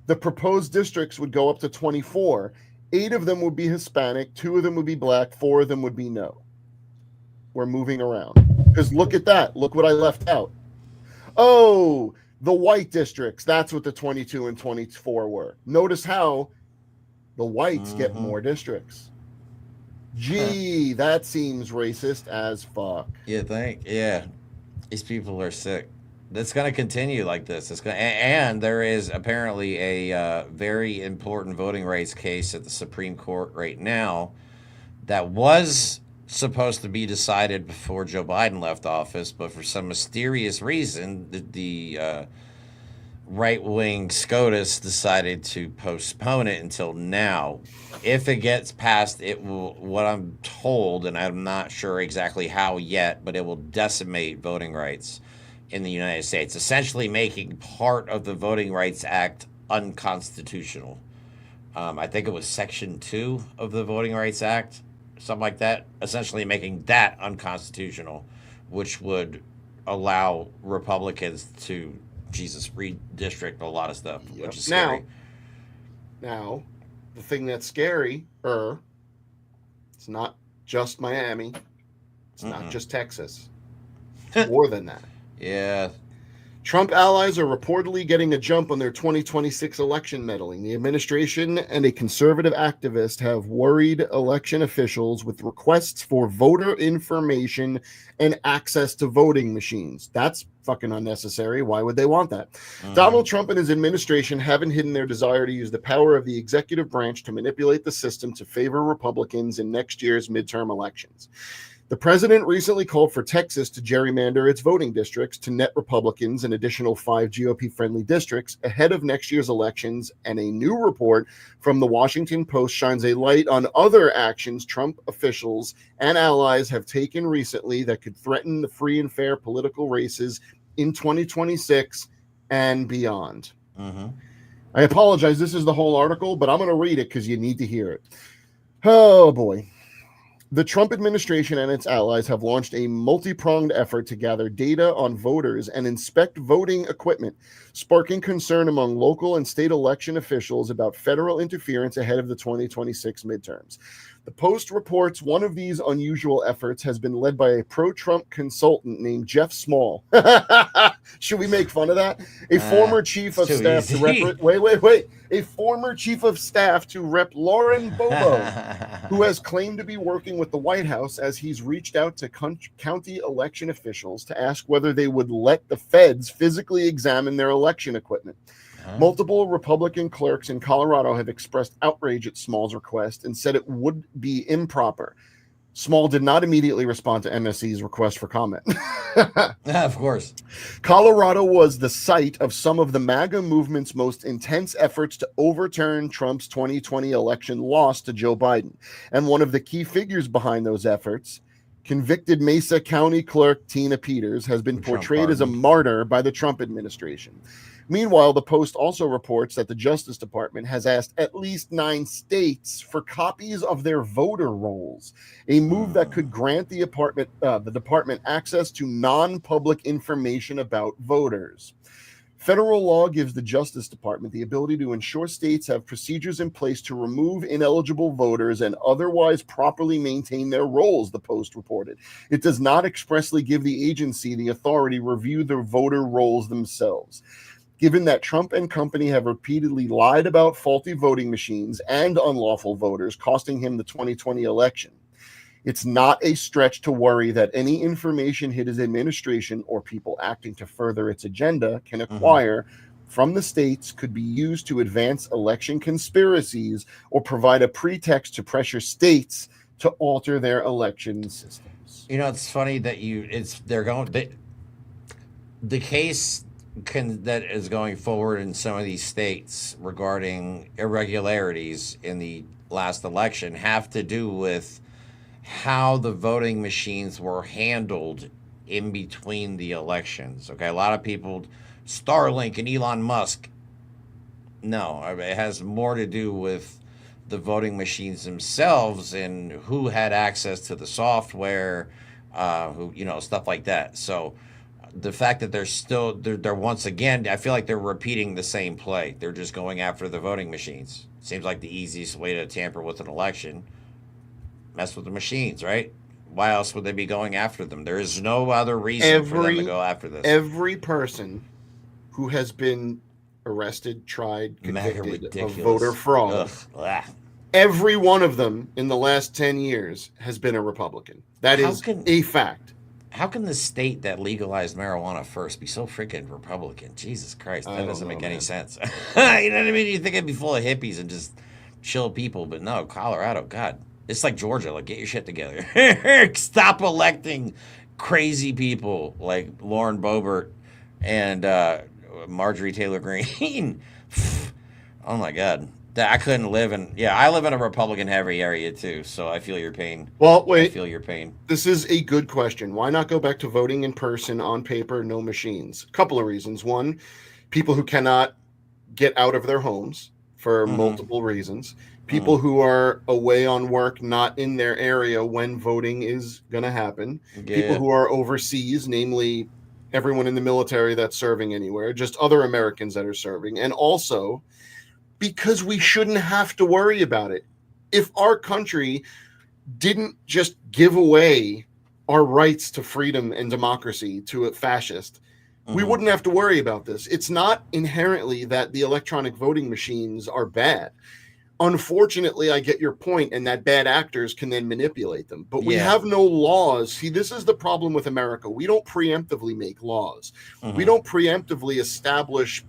The proposed districts would go up to 24. 8 of them would be Hispanic, 2 of them would be black, 4 of them would be no. We're moving around. Because look at that. Look what I left out. Oh, the white districts. That's what the 22 and 24 were. Notice how the whites get more districts. Gee, that seems racist as fuck. You think? Yeah. These people are sick. It's going to continue like this. And there is apparently a very important voting rights case at the Supreme Court right now that was supposed to be decided before Joe Biden left office, but for some mysterious reason, the right-wing SCOTUS decided to postpone it until now. If it gets passed, it will, what I'm told, and I'm not sure exactly how yet, but it will decimate voting rights in the United States, essentially making part of the Voting Rights Act unconstitutional. I think it was Section 2 of the Voting Rights Act, something like that, essentially making that unconstitutional, which would allow Republicans to redistrict a lot of stuff, which is scary. Now, the thing that's scary, it's not just Miami. It's not just Texas. It's more than that. Yeah. Trump allies are reportedly getting a jump on their 2026 election meddling. The administration and a conservative activist have worried election officials with requests for voter information and access to voting machines. That's fucking unnecessary. Why would they want that? Donald Trump and his administration haven't hidden their desire to use the power of the executive branch to manipulate the system to favor Republicans in next year's midterm elections. The president recently called for Texas to gerrymander its voting districts to net Republicans an additional 5 GOP-friendly districts ahead of next year's elections, and a new report from the Washington Post shines a light on other actions Trump officials and allies have taken recently that could threaten the free and fair political races in 2026 and beyond. I apologize. This is the whole article, but I'm going to read it because you need to hear it. Oh, boy. The Trump administration and its allies have launched a multi-pronged effort to gather data on voters and inspect voting equipment, sparking concern among local and state election officials about federal interference ahead of the 2026 midterms. The Post reports one of these unusual efforts has been led by a pro-Trump consultant named Jeff Small. Should we make fun of that? A former chief of staff to a former chief of staff to Rep. Lauren Bobo, who has claimed to be working with the White House as he's reached out to county election officials to ask whether they would let the feds physically examine their election equipment. Multiple Republican clerks in Colorado have expressed outrage at Small's request and said it would be improper. Small did not immediately respond to MSC's request for comment. Of course. Colorado was the site of some of the MAGA movement's most intense efforts to overturn Trump's 2020 election loss to Joe Biden. And one of the key figures behind those efforts, convicted Mesa County Clerk Tina Peters, has been portrayed as a martyr by the Trump administration. Meanwhile, the Post also reports that the Justice Department has asked at least 9 states for copies of their voter rolls, a move that could grant the department access to non-public information about voters. Federal law gives the Justice Department the ability to ensure states have procedures in place to remove ineligible voters and otherwise properly maintain their rolls, the Post reported. It does not expressly give the agency the authority to review the voter rolls themselves. Given that Trump and company have repeatedly lied about faulty voting machines and unlawful voters costing him the 2020 election, it's not a stretch to worry that any information his administration or people acting to further its agenda can acquire from the states could be used to advance election conspiracies or provide a pretext to pressure states to alter their election systems. You know, it's funny that the case that is going forward in some of these states regarding irregularities in the last election have to do with how the voting machines were handled in between the elections. Okay, a lot of people, Starlink and Elon Musk. No, it has more to do with the voting machines themselves and who had access to the software, stuff like that. So the fact that they're once again, I feel like they're repeating the same play. They're just going after the voting machines. Seems like the easiest way to tamper with an election. Mess with the machines, right? Why else would they be going after them? There is no other reason for them to go after this. Every person who has been arrested, tried, convicted of voter fraud, every one of them in the last 10 years has been a Republican. That is a fact. How can the state that legalized marijuana first be so freaking Republican? Jesus Christ, that doesn't make any sense. You know what I mean? You think it'd be full of hippies and just chill people, but no, Colorado, God. It's like Georgia, like, get your shit together. Stop electing crazy people like Lauren Boebert and Marjorie Taylor Greene. Oh, my God. I couldn't live in... Yeah, I live in a Republican-heavy area, too, so I feel your pain. Well, wait. I feel your pain. This is a good question. Why not go back to voting in person, on paper, no machines? A couple of reasons. One, people who cannot get out of their homes for multiple reasons. People who are away on work, not in their area when voting is going to happen. Yeah. People who are overseas, namely everyone in the military that's serving anywhere, just other Americans that are serving. And also, because we shouldn't have to worry about it. If our country didn't just give away our rights to freedom and democracy to a fascist, we wouldn't have to worry about this. It's not inherently that the electronic voting machines are bad. Unfortunately, I get your point, and that bad actors can then manipulate them. But we have no laws. See, this is the problem with America. We don't preemptively make laws. We don't preemptively establish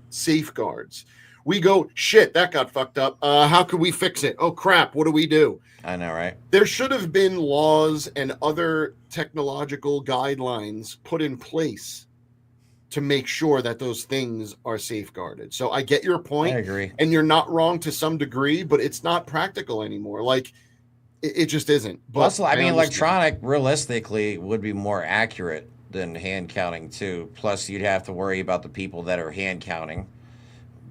safeguards. We go, shit, that got fucked up. How could we fix it? Oh, crap, what do we do? I know, right? There should have been laws and other technological guidelines put in place to make sure that those things are safeguarded. So I get your point. I agree. And you're not wrong to some degree, but it's not practical anymore. Like, it just isn't. But also, I mean, electronic, realistically, would be more accurate than hand counting, too. Plus, you'd have to worry about the people that are hand counting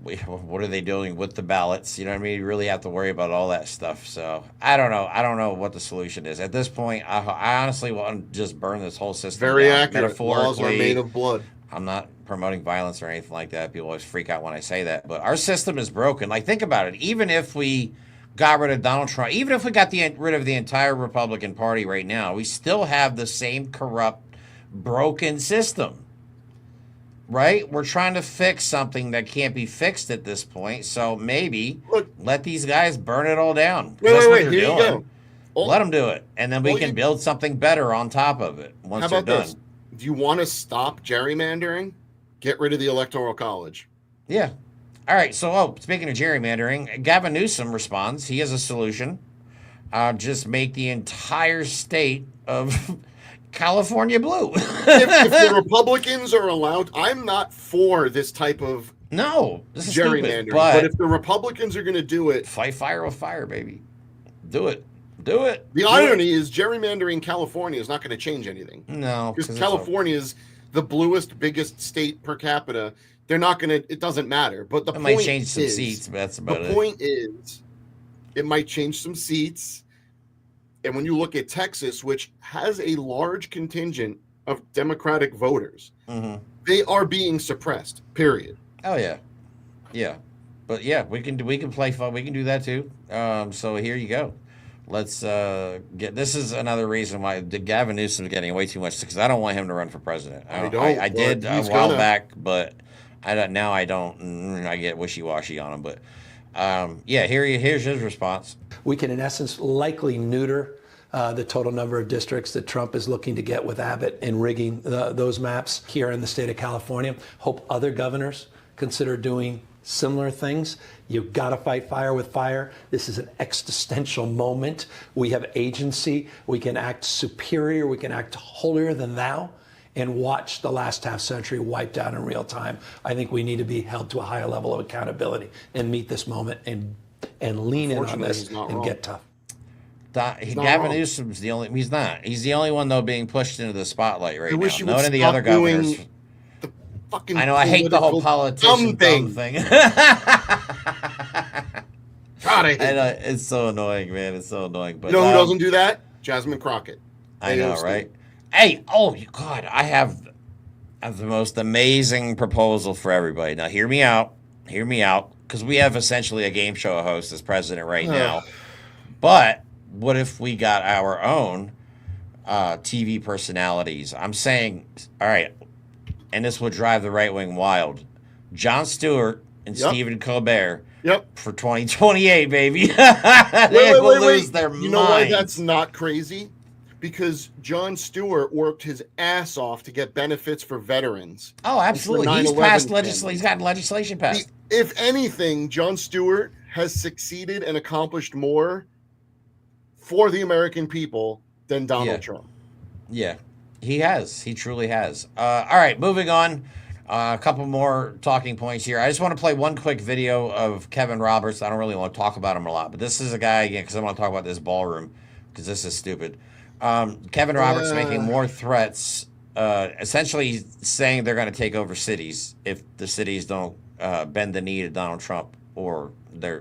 what are they doing with the ballots? You know what I mean? You really have to worry about all that stuff. So I don't know. I don't know what the solution is at this point. I honestly want to just burn this whole system. Very down. accurate. Laws are made of blood. I'm not promoting violence or anything like that. People always freak out when I say that, but our system is broken. Like, think about it. Even if we got rid of Donald Trump, even if we got rid of the entire Republican Party right now, we still have the same corrupt, broken system. Right? We're trying to fix something that can't be fixed at this point. So maybe let these guys burn it all down. Wait. Here you go. Let them do it, and then we can build something better on top of it once they're done. This? Do you want to stop gerrymandering? Get rid of the Electoral College. Yeah. All right. So, speaking of gerrymandering, Gavin Newsom responds. He has a solution. Just make the entire state of California blue. if the Republicans are allowed, I'm not for this type of this is gerrymandering. Stupid, but if the Republicans are going to do it, fight fire with fire, baby. Do it. Do it. The irony is gerrymandering California is not going to change anything. No, because California is the bluest, biggest state per capita. They're not going to. It doesn't matter. But the point might change some seats, but that's about it. The point is, it might change some seats. And when you look at Texas, which has a large contingent of Democratic voters, they are being suppressed. Period. Oh yeah, yeah. But yeah, we can play fun. We can do that too. So here you go. Let's get. This is another reason why Gavin Newsom is getting way too much, because I don't want him to run for president. I did a while back, but I don't. Now I don't. I get wishy-washy on him. But yeah, here's his response. We can, in essence, likely neuter the total number of districts that Trump is looking to get with Abbott in rigging those maps here in the state of California. Hope other governors consider doing similar things. You've got to fight fire with fire. This is an existential moment. We have agency. We can act superior. We can act holier than thou and watch the last half century wiped out in real time. I think we need to be held to a higher level of accountability and meet this moment and lean in on this and get tough. Gavin Newsom's the only. He's not. He's the only one though being pushed into the spotlight right now. None of the other governors. I know. I hate the whole politician thing. God, I hate it. It's so annoying, man. It's so annoying. But you know who doesn't do that? Jasmine Crockett. I know, right? Hey, God, I have the most amazing proposal for everybody. Now, hear me out. Hear me out, because we have essentially a game show host as president right now. But what if we got our own TV personalities? I'm saying, all right. And this would drive the right wing wild. Jon Stewart and Stephen Colbert for 2028, baby. They will lose their minds. You know why that's not crazy? Because Jon Stewart worked his ass off to get benefits for veterans. Oh, absolutely. He's passed legislation. He's gotten legislation passed. If anything, Jon Stewart has succeeded and accomplished more for the American people than Donald Trump. Yeah. He has. He truly has. All right, moving on. A couple more talking points here. I just want to play one quick video of Kevin Roberts. I don't really want to talk about him a lot, but this is a guy, again, because I want to talk about this ballroom, because this is stupid. Kevin Roberts making more threats, essentially saying they're going to take over cities if the cities don't bend the knee to Donald Trump or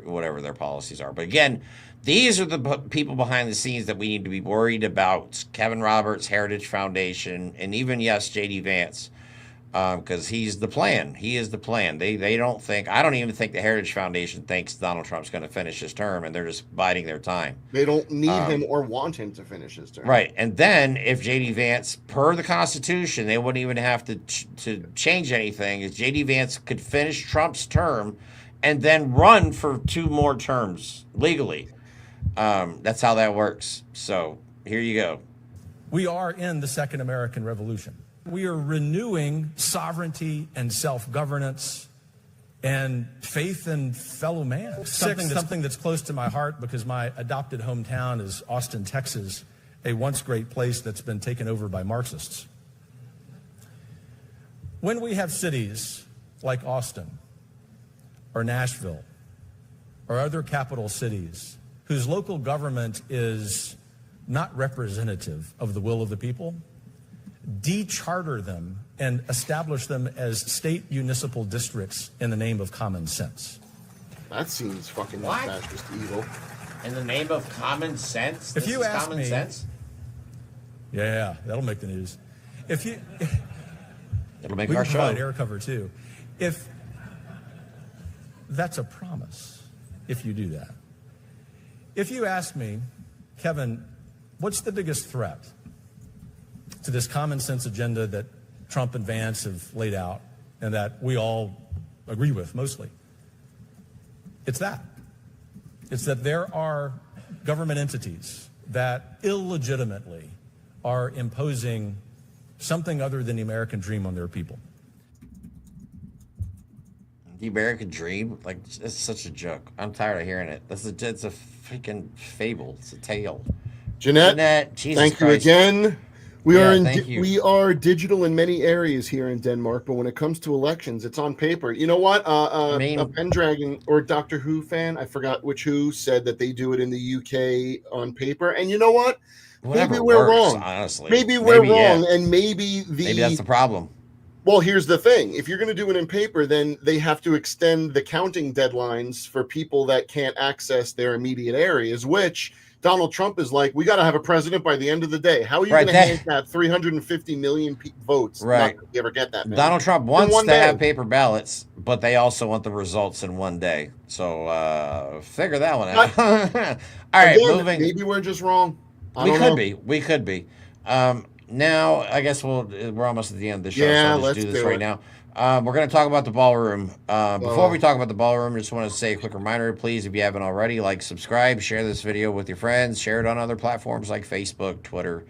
whatever their policies are. But again, these are the people behind the scenes that we need to be worried about. Kevin Roberts, Heritage Foundation, and even, yes, J.D. Vance, because he's the plan. He is the plan. They don't think, I don't even think the Heritage Foundation thinks Donald Trump's going to finish his term, and they're just biding their time. They don't need him or want him to finish his term. Right. And then if J.D. Vance, per the Constitution, they wouldn't even have to change anything, is J.D. Vance could finish Trump's term and then run for 2 more terms legally. That's how that works. So here you go. We are in the second American Revolution. We are renewing sovereignty and self-governance and faith in fellow man. Something that's close to my heart, because my adopted hometown is Austin, Texas, a once great place that's been taken over by Marxists. When we have cities like Austin or Nashville or other capital cities whose local government is not representative of the will of the people, de-charter them and establish them as state municipal districts in the name of common sense. That seems fucking What? fascist evil. In the name of common sense? If This you is ask common me- sense? Yeah, that'll make the news. If you, It'll make we our can show. provide air cover too. If that's a promise, if you do that. If you ask me, Kevin, what's the biggest threat to this common sense agenda that Trump and Vance have laid out and that we all agree with mostly? It's that. It's that there are government entities that illegitimately are imposing something other than the American dream on their people. The American dream? Like, it's such a joke. I'm tired of hearing it. It's a freaking fable. It's a tale. Jeanette, Jesus thank Christ. you again. Thank you. We are digital in many areas here in Denmark, but when it comes to elections, it's on paper. You know what? A Pendragon or Doctor Who fan, I forgot which who, said that they do it in the UK on paper. And you know what? Whatever Maybe we're works, wrong. honestly. Maybe we're wrong, yeah. and maybe Maybe that's the problem. Well, here's the thing. If you're going to do it in paper, then they have to extend the counting deadlines for people that can't access their immediate areas, which Donald Trump is like, we got to have a president by the end of the day. How are you Right, going to hand that 350 million votes? Right. Not that you ever get that many. Donald Trump In wants one to day. have paper ballots, but they also want the results in one day. So figure that one out. All right, Again, moving. Maybe we're just wrong. I We don't could know. be. We could be. Now, I guess we're almost at the end of the show, Yeah, so I'll just let's do this do right it. now. We're going to talk about the ballroom. Before we talk about the ballroom, I just want to say a quick reminder, please, if you haven't already, like, subscribe, share this video with your friends, share it on other platforms like Facebook, Twitter,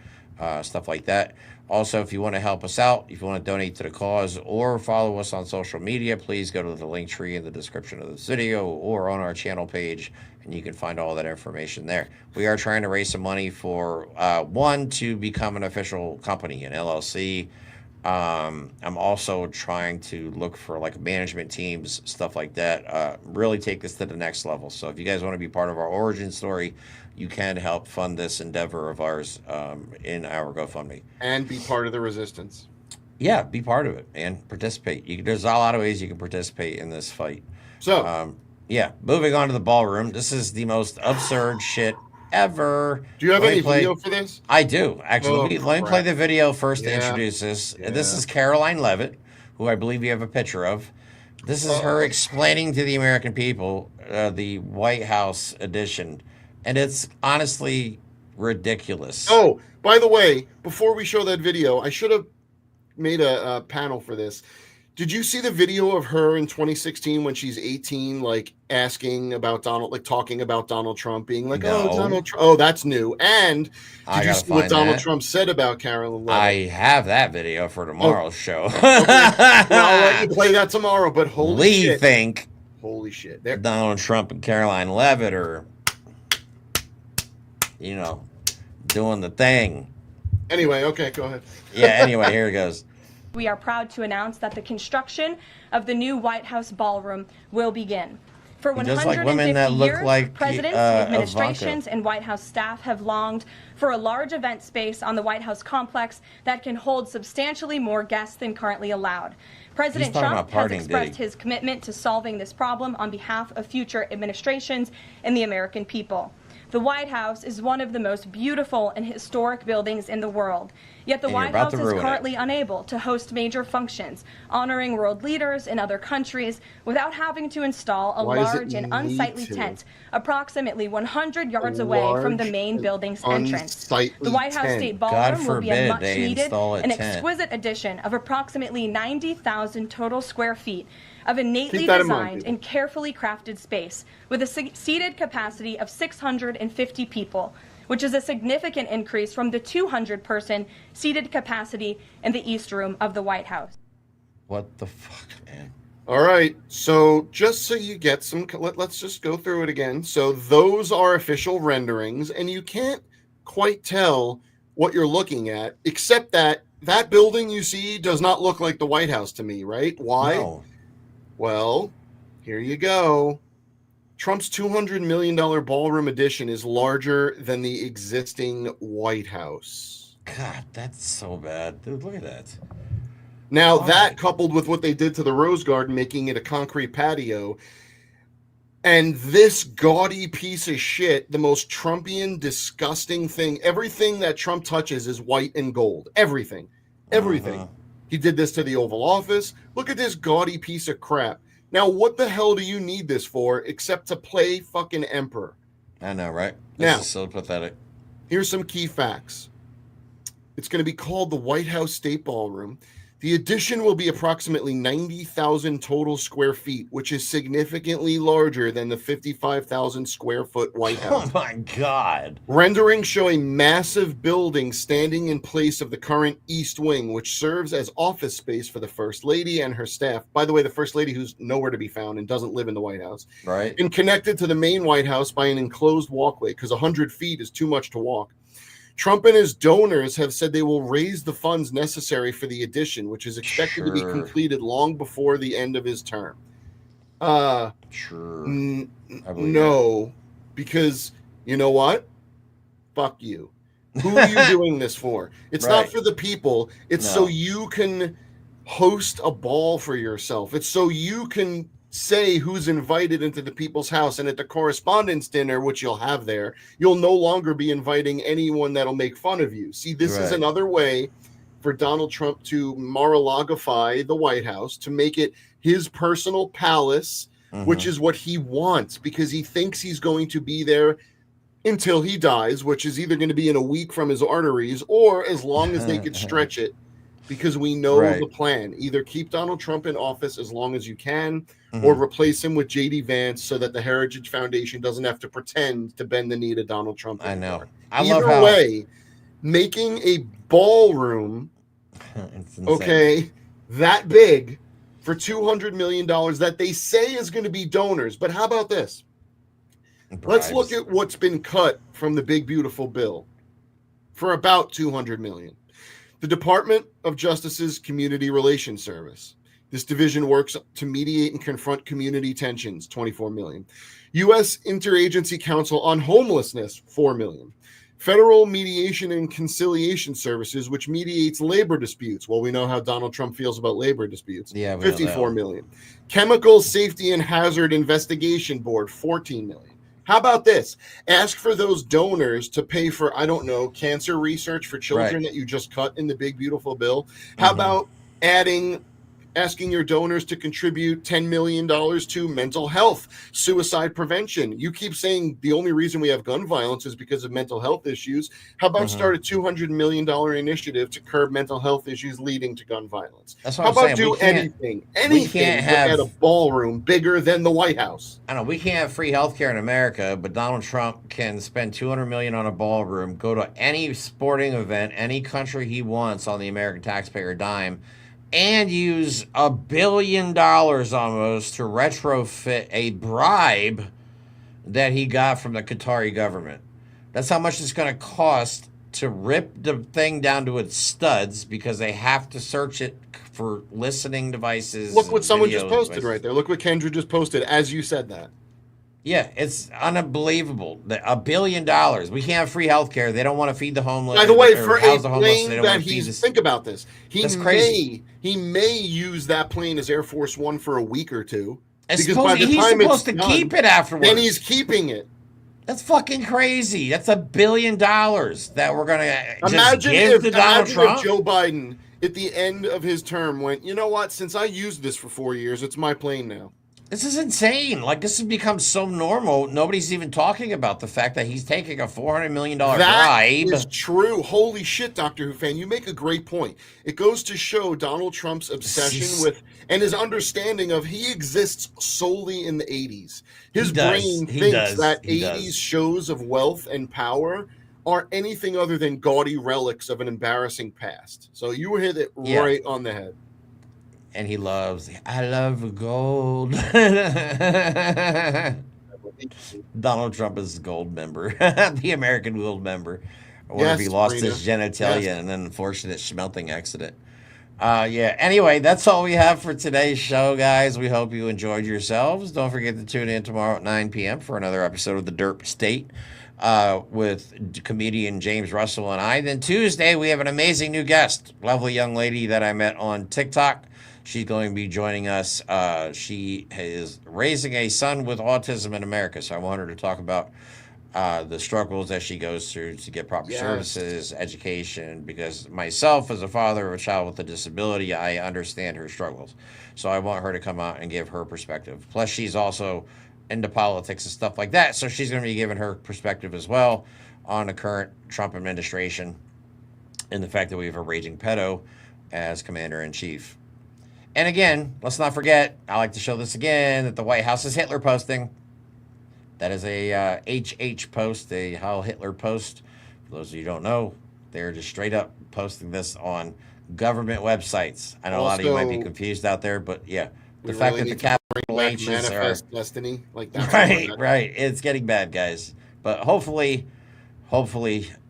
stuff like that. Also, if you want to help us out, if you want to donate to the cause or follow us on social media, please go to the link tree in the description of this video or on our channel page, and you can find all that information there. We are trying to raise some money for, one, to become an official company, an LLC. I'm also trying to look for like management teams, stuff like that, really take this to the next level. So if you guys want to be part of our origin story, you can help fund this endeavor of ours in our GoFundMe. And be part of the resistance. Yeah, be part of it and participate. There's a lot of ways you can participate in this fight. So, yeah, moving on to the ballroom. This is the most absurd shit ever. do you have Let me any play- video for this? I do, actually. Oh, let me play crap. the video first to Yeah. introduce this. This Yeah. is Caroline Leavitt, who I believe you have a picture of. This is her explaining to the American people the White House edition. And it's honestly ridiculous. Oh, by the way, before we show that video, I should have made a panel for this. Did you see the video of her in 2016 when she's 18, like asking about Donald, like talking about Donald Trump, being like, No. "Oh, Donald Trump." Oh, that's new. And I did you gotta see what find Donald that. Trump said about Carolyn Leavitt? I have that video for tomorrow's show. Well, I'll let you play that tomorrow. But holy We shit! think Holy shit! There, Donald Trump and Caroline Leavitt are, doing the thing. anyway, okay, go ahead. Yeah, anyway, here it goes. We are proud to announce that the construction of the new White House ballroom will begin. For He does 150 like women that look years, like, presidents, administrations, and White House staff have longed for a large event space on the White House complex that can hold substantially more guests than currently allowed. President talking Trump about has partying, expressed did he? his commitment to solving this problem on behalf of future administrations and the American people. The White House is one of the most beautiful and historic buildings in the world. Yet the And you're White about House to is ruin it. currently unable to host major functions, honoring world leaders in other countries without having to install a Why does it large and need unsightly to? tent approximately 100 yards away from the main building's entrance. Unsightly The White House tent. State God Ballroom will be a forbid much they needed install a and tent. exquisite addition of approximately 90,000 total square feet of innately Keep that in mind, designed people. and carefully crafted space with a seated capacity of 650 people, which is a significant increase from the 200-person seated capacity in the East Room of the White House. What the fuck, man? All right, so just so you get some, let's just go through it again. So those are official renderings, and you can't quite tell what you're looking at, except that that building you see does not look like the White House to me, right? Why? No. Well, here you go. Trump's $200 million ballroom addition is larger than the existing White House. God, that's so bad. Dude, look at that. Now, that coupled with what they did to the Rose Garden, making it a concrete patio, and this gaudy piece of shit, the most Trumpian, disgusting thing. Everything that Trump touches is white and gold. Everything. Everything. He did this to the Oval Office. Look at this gaudy piece of crap. Now, what the hell do you need this for except to play fucking emperor? I know, right? Now, This is so pathetic. Here's some key facts. It's going to be called the White House State Ballroom. The addition will be approximately 90,000 total square feet, which is significantly larger than the 55,000 square foot White House. Oh my God. Renderings show a massive building standing in place of the current East Wing, which serves as office space for the First Lady and her staff. By the way, the First Lady who's nowhere to be found and doesn't live in the White House. Right. And connected to the main White House by an enclosed walkway, because 100 feet is too much to walk. Trump and his donors have said they will raise the funds necessary for the addition, which is expected to be completed long before the end of his term. No, because you know what? Fuck you. Who are you doing this for? It's not for the people. It's so you can host a ball for yourself. It's so you can say who's invited into the people's house, and at the correspondence dinner, which you'll have there, you'll no longer be inviting anyone that'll make fun of you. See, this is another way for Donald Trump to Mar-a-Lagify the White House, to make it his personal palace, which is what he wants, because he thinks he's going to be there until he dies, which is either going to be in a week from his arteries or as long as they could stretch it, because we know the plan. Either keep Donald Trump in office as long as you can, or replace him with J.D. Vance so that the Heritage Foundation doesn't have to pretend to bend the knee to Donald Trump anymore. I Either love how... way, making a ballroom, that big for $200 million that they say is going to be donors. But how about this? Let's look at what's been cut from the big, beautiful bill for about $200 million. The Department of Justice's Community Relations Service. This division works to mediate and confront community tensions, $24 million. U.S. Interagency Council on Homelessness, $4 million. Federal Mediation and Conciliation Services, which mediates labor disputes. Well, we know how Donald Trump feels about labor disputes. Yeah, $54 million. Chemical Safety and Hazard Investigation Board, $14 million. How about this? Ask for those donors to pay for, I don't know, cancer research for children that you just cut in the big, beautiful bill. How about asking your donors to contribute $10 million to mental health, suicide prevention? You keep saying the only reason we have gun violence is because of mental health issues. How about start a $200 million initiative to curb mental health issues leading to gun violence? That's what How I'm about saying. do anything at a ballroom bigger than the White House? I know we can't have free healthcare in America, but Donald Trump can spend $200 million on a ballroom, go to any sporting event, any country he wants on the American taxpayer dime, and use $1 billion almost to retrofit a bribe that he got from the Qatari government. That's how much it's going to cost to rip the thing down to its studs, because they have to search it for listening devices. Look what someone just posted right there. Look what Kendra just posted as you said that. Yeah, it's unbelievable. $1 billion. We can't have free health care. They don't want to feed the homeless. By the way, or for house a the homeless, plane they don't that want to feed he's this. think about this. That's crazy. He may use that plane as Air Force One for a week or two. It's Because by the he's time supposed it's to done, keep it afterwards. then he's keeping it. That's fucking crazy. That's $1 billion that we're gonna just Imagine give to Donald Trump. if Joe Biden at the end of his term went, you know what? Since I used this for 4 years, it's my plane now. This is insane. Like, this has become so normal. Nobody's even talking about the fact that he's taking a $400 million bribe. That is true. Holy shit, Dr. Who fan. You make a great point. It goes to show Donald Trump's obsession with and his understanding of he exists solely in the 80s. His brain thinks that 80s shows of wealth and power are anything other than gaudy relics of an embarrassing past. So you hit it right on the head. And he loves, I love gold. Donald Trump is a gold member, the American gold member. I wonder if he lost his genitalia in an unfortunate smelting accident. Anyway, that's all we have for today's show, guys. We hope you enjoyed yourselves. Don't forget to tune in tomorrow at 9 p.m. for another episode of The Derp State. with comedian James Russell and I. Then Tuesday, we have an amazing new guest, lovely young lady that I met on TikTok. She's going to be joining us. She is raising a son with autism in America, so I want her to talk about the struggles that she goes through to get proper services, education, because myself, as a father of a child with a disability, I understand her struggles. So I want her to come out and give her perspective. Plus, she's also into politics and stuff like that, so she's going to be giving her perspective as well on the current Trump administration and the fact that we have a raging pedo as commander-in-chief. And again, let's not forget, I like to show this again, that the White House is Hitler posting. That is a HH post, a Heil Hitler post. For those of you who don't know, they're just straight up posting this on government websites. I know a lot of you might be confused out there, but yeah, the fact that the capital H's are destiny, like that. Right. It's getting bad, guys. But hopefully,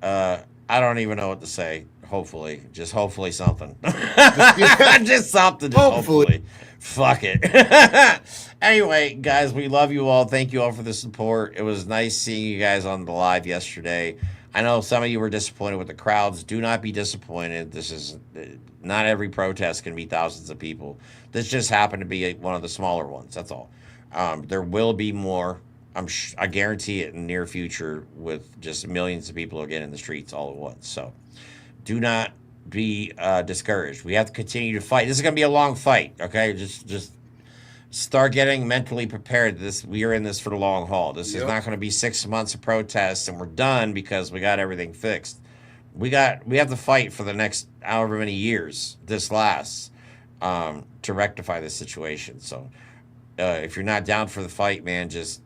I don't even know what to say. Hopefully, just hopefully something. Just something. Just hopefully. Fuck it. Anyway, guys, we love you all. Thank you all for the support. It was nice seeing you guys on the live yesterday. I know some of you were disappointed with the crowds. Do not be disappointed. This is not every protest can be thousands of people. This just happened to be one of the smaller ones. That's all. There will be more. I guarantee it in the near future with just millions of people again in the streets all at once. So do not be discouraged. We have to continue to fight. This is going to be a long fight, okay? Just start getting mentally prepared. We are in this for the long haul. This is not going to be 6 months of protests and we're done because we got everything fixed. We have to fight for the next however many years this lasts to rectify this situation. So if you're not down for the fight, man, just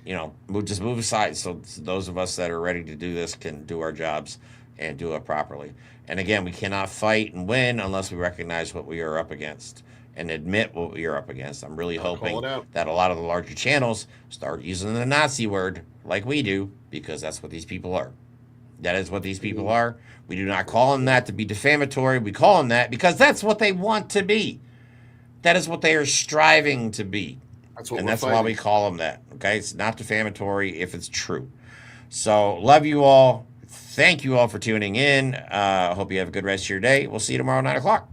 move aside so those of us that are ready to do this can do our jobs and do it properly. And again, we cannot fight and win unless we recognize what we are up against and admit what we are up against. I'm really hoping that a lot of the larger channels start using the Nazi word like we do, because that's what these people are. That is what these people are. We do not call them that to be defamatory. We call them that because that's what they want to be. That is what they are striving to be. That's why we call them that. Okay? It's not defamatory if it's true. So, love you all. Thank you all for tuning in. I hope you have a good rest of your day. We'll see you tomorrow, 9 o'clock.